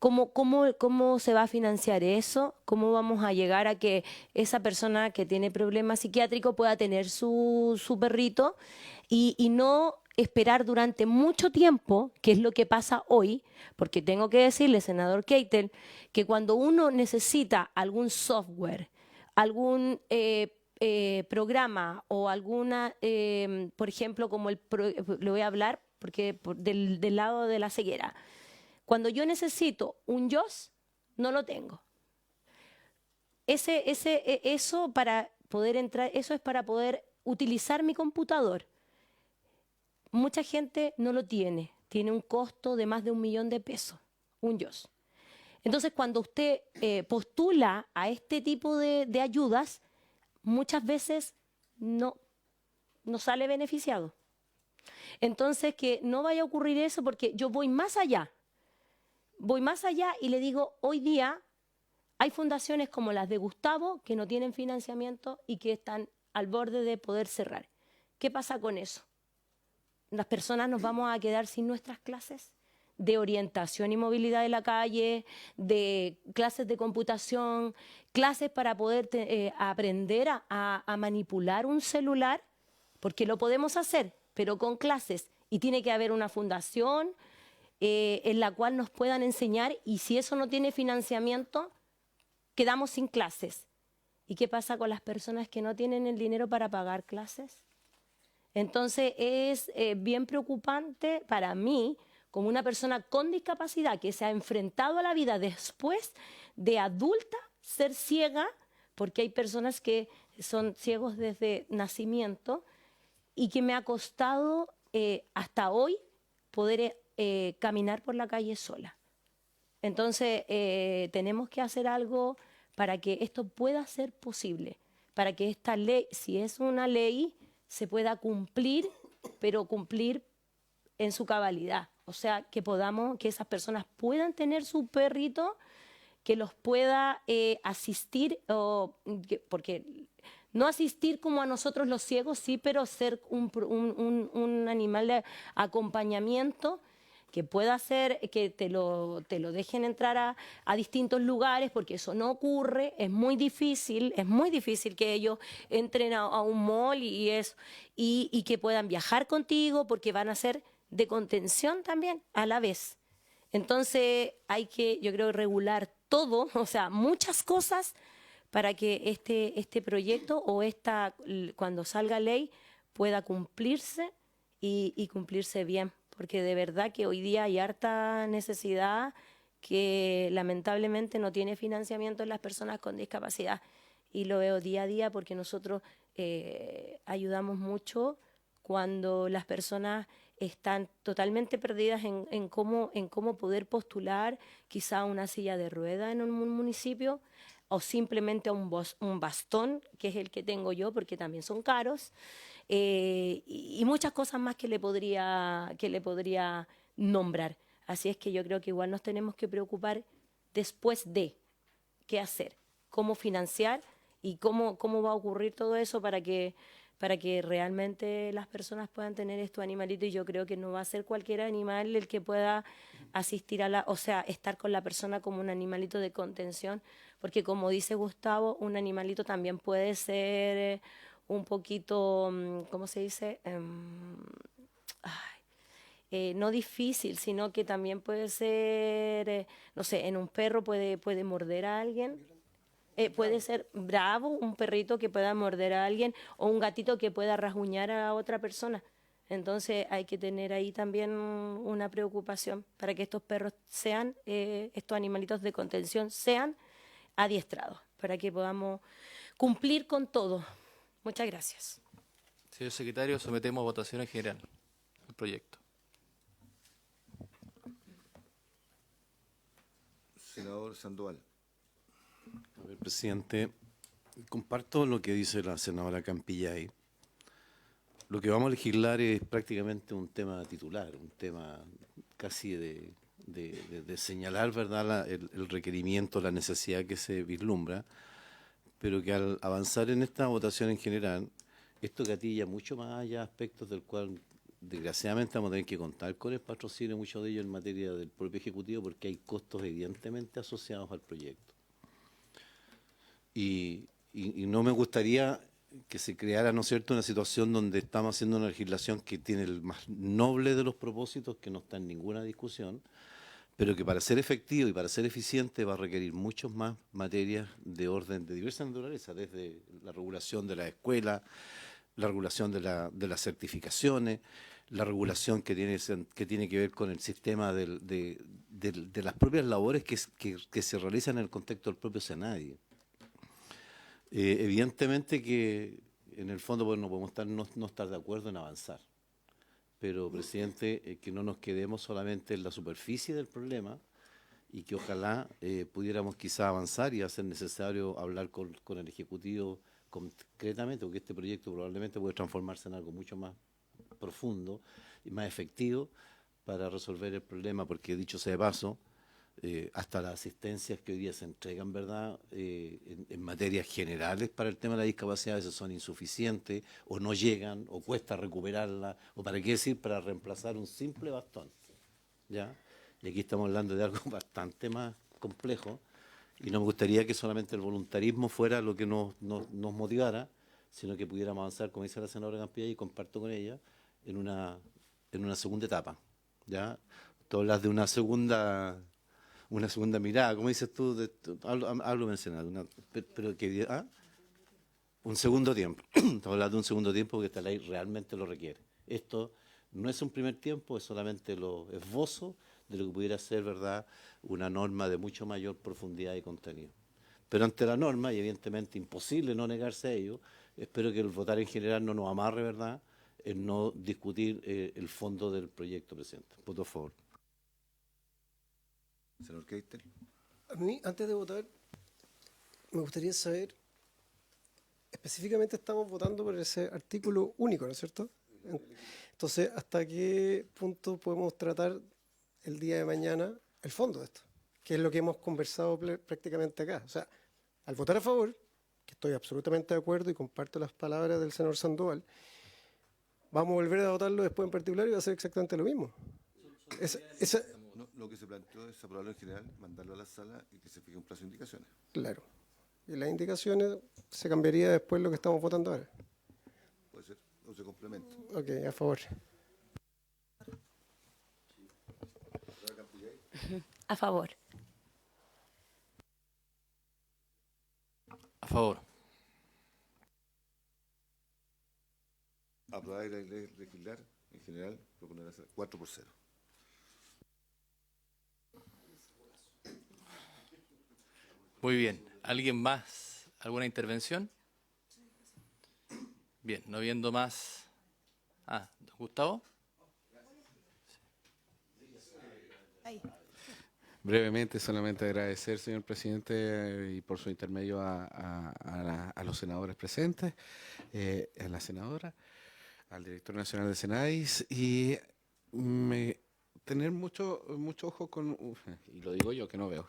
¿cómo se va a financiar eso? ¿Cómo vamos a llegar a que esa persona que tiene problemas psiquiátricos pueda tener su perrito y no esperar durante mucho tiempo, que es lo que pasa hoy? Porque tengo que decirle, senador Keiter, que cuando uno necesita algún software, algún programa o alguna, por ejemplo, como le voy a hablar porque del lado de la ceguera, Cuando yo necesito un JOS, no lo tengo. Eso para poder entrar, eso es para poder utilizar mi computador. Mucha gente no lo tiene. Tiene un costo de más de 1 millón de pesos, un JOS. Entonces, cuando usted postula a este tipo de ayudas, muchas veces no sale beneficiado. Entonces, que no vaya a ocurrir eso, porque yo voy más allá. Voy más allá y le digo, hoy día hay fundaciones como las de Gustavo que no tienen financiamiento y que están al borde de poder cerrar. ¿Qué pasa con eso? Las personas nos vamos a quedar sin nuestras clases de orientación y movilidad de la calle, de clases de computación, clases para poder aprender a manipular un celular, porque lo podemos hacer, pero con clases. Y tiene que haber una fundación en la cual nos puedan enseñar, y si eso no tiene financiamiento, quedamos sin clases. ¿Y qué pasa con las personas que no tienen el dinero para pagar clases? Entonces es bien preocupante para mí, como una persona con discapacidad que se ha enfrentado a la vida después de adulta, ser ciega, porque hay personas que son ciegos desde nacimiento, y que me ha costado hasta hoy poder caminar por la calle sola. Entonces tenemos que hacer algo para que esto pueda ser posible, para que esta ley, si es una ley, se pueda cumplir, pero cumplir en su cabalidad. O sea, que esas personas puedan tener su perrito, que los pueda asistir, porque no asistir como a nosotros los ciegos, sí, pero ser un animal de acompañamiento que pueda hacer que te lo dejen entrar a distintos lugares, porque eso no ocurre, es muy difícil que ellos entren a un mall y que puedan viajar contigo, porque van a ser de contención también a la vez. Entonces hay que, yo creo, regular todo, o sea, muchas cosas para que este proyecto o cuando salga ley pueda cumplirse y cumplirse bien, porque de verdad que hoy día hay harta necesidad que lamentablemente no tiene financiamiento en las personas con discapacidad, y lo veo día a día, porque nosotros ayudamos mucho cuando las personas están totalmente perdidas en cómo poder postular quizá una silla de rueda en un municipio, o simplemente un bastón, que es el que tengo yo, porque también son caros, y muchas cosas más que le podría nombrar. Así es que yo creo que igual nos tenemos que preocupar después de qué hacer, cómo financiar y cómo va a ocurrir todo eso para que realmente las personas puedan tener estos animalitos. Y yo creo que no va a ser cualquier animal el que pueda asistir o sea, estar con la persona como un animalito de contención, porque como dice Gustavo, un animalito también puede ser un poquito, ¿cómo se dice? No difícil, sino que también puede ser, no sé, en un perro puede morder a alguien. Puede ser bravo, un perrito que pueda morder a alguien, o un gatito que pueda rasguñar a otra persona. Entonces hay que tener ahí también una preocupación para que estos perros estos animalitos de contención sean adiestrados, para que podamos cumplir con todo. Muchas gracias. Señor secretario, sometemos a votación en general el proyecto. Senador Sandoval. A ver, presidente, comparto lo que dice la senadora Campillay. Lo que vamos a legislar es prácticamente un tema titular, un tema casi de señalar, ¿verdad?, el requerimiento, la necesidad que se vislumbra, pero que al avanzar en esta votación en general, esto gatilla mucho más allá aspectos del cual desgraciadamente vamos a tener que contar con el patrocinio, muchos de ellos en materia del propio Ejecutivo, porque hay costos evidentemente asociados al proyecto. Y no me gustaría que se creara, ¿no es cierto?, una situación donde estamos haciendo una legislación que tiene el más noble de los propósitos, que no está en ninguna discusión, pero que para ser efectivo y para ser eficiente va a requerir muchas más materias de orden de diversa naturaleza, desde la regulación de la escuela, la regulación de las certificaciones, la regulación que tiene que ver con el sistema de las propias labores que se realizan en el contexto del propio SENADI. Evidentemente que en el fondo pues, no podemos no estar de acuerdo en avanzar, pero, presidente, que no nos quedemos solamente en la superficie del problema y que ojalá pudiéramos quizá avanzar y hacer necesario hablar con el Ejecutivo concretamente, porque este proyecto probablemente puede transformarse en algo mucho más profundo y más efectivo para resolver el problema, porque dicho sea de paso, hasta las asistencias que hoy día se entregan, ¿verdad?, en materias generales para el tema de la discapacidad a veces son insuficientes o no llegan o cuesta recuperarlas o para qué decir, para reemplazar un simple bastón, ¿ya? Y aquí estamos hablando de algo bastante más complejo y no me gustaría que solamente el voluntarismo fuera lo que nos motivara, sino que pudiéramos avanzar, como dice la senadora Campilla, y comparto con ella, en una segunda etapa, ¿ya? Tú hablas de una segunda mirada, como dices tú, hablo mencionado, pero que un segundo tiempo. Estamos hablando de un segundo tiempo porque esta ley realmente lo requiere. Esto no es un primer tiempo, es solamente lo esbozo de lo que pudiera ser, ¿verdad?, una norma de mucho mayor profundidad y contenido. Pero ante la norma, y evidentemente imposible no negarse a ello, espero que el votar en general no nos amarre, ¿verdad?, en no discutir el fondo del proyecto, presidente. Voto a favor. Señor Keitel. A mí, antes de votar, me gustaría saber, específicamente estamos votando por ese artículo único, ¿no es cierto? Entonces, ¿hasta qué punto podemos tratar el día de mañana el fondo de esto? Que es lo que hemos conversado prácticamente acá. O sea, al votar a favor, que estoy absolutamente de acuerdo y comparto las palabras del senador Sandoval, vamos a volver a votarlo después en particular y va a ser exactamente lo mismo. No, lo que se planteó es aprobarlo en general, mandarlo a la sala y que se fije un plazo de indicaciones. Claro. Y las indicaciones se cambiaría después lo que estamos votando ahora. Puede ser, o se complementa. Ok, a favor. A favor. A favor. Aprobar la ley legislar en general, proponer 4-0. Muy bien. ¿Alguien más? ¿Alguna intervención? Bien, no viendo más. Gustavo. Brevemente, solamente agradecer, señor presidente, y por su intermedio a los senadores presentes, a la senadora, al director nacional de Senadis, y tener mucho ojo con, y lo digo yo que no veo,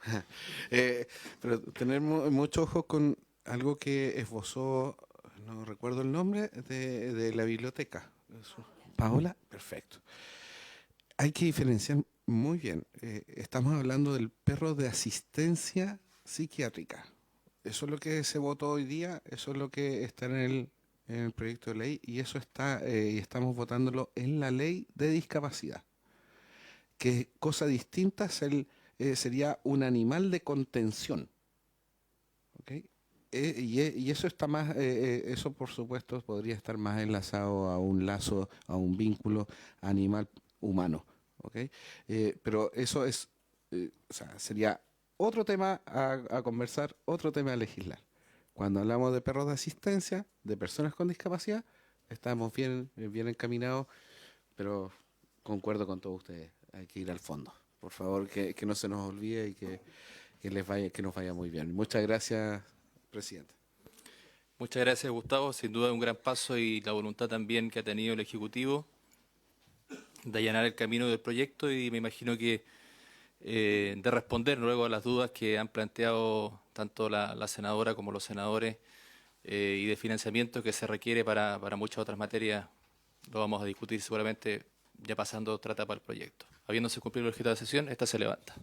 pero tener mucho ojo con algo que esbozó, no recuerdo el nombre, de la biblioteca. Paola, perfecto. Hay que diferenciar muy bien. Estamos hablando del perro de asistencia psiquiátrica. Eso es lo que se votó hoy día, eso es lo que está en el proyecto de ley y eso está y estamos votándolo en la ley de discapacidad. Que cosa distinta sería un animal de contención. ¿Okay? Y eso está más, eso por supuesto podría estar más enlazado a un lazo, a un vínculo animal-humano. ¿Okay? Pero eso es, o sea, sería otro tema a conversar, otro tema a legislar. Cuando hablamos de perros de asistencia, de personas con discapacidad, estamos bien encaminados, pero concuerdo con todos ustedes, hay que ir al fondo. Por favor, que no se nos olvide y que nos vaya muy bien. Muchas gracias, presidente. Muchas gracias, Gustavo. Sin duda un gran paso y la voluntad también que ha tenido el Ejecutivo de allanar el camino del proyecto y me imagino que de responder luego a las dudas que han planteado tanto la senadora como los senadores y de financiamiento que se requiere para muchas otras materias. Lo vamos a discutir seguramente ya pasando otra etapa del proyecto. Habiéndose cumplido el objeto de la sesión, esta se levanta.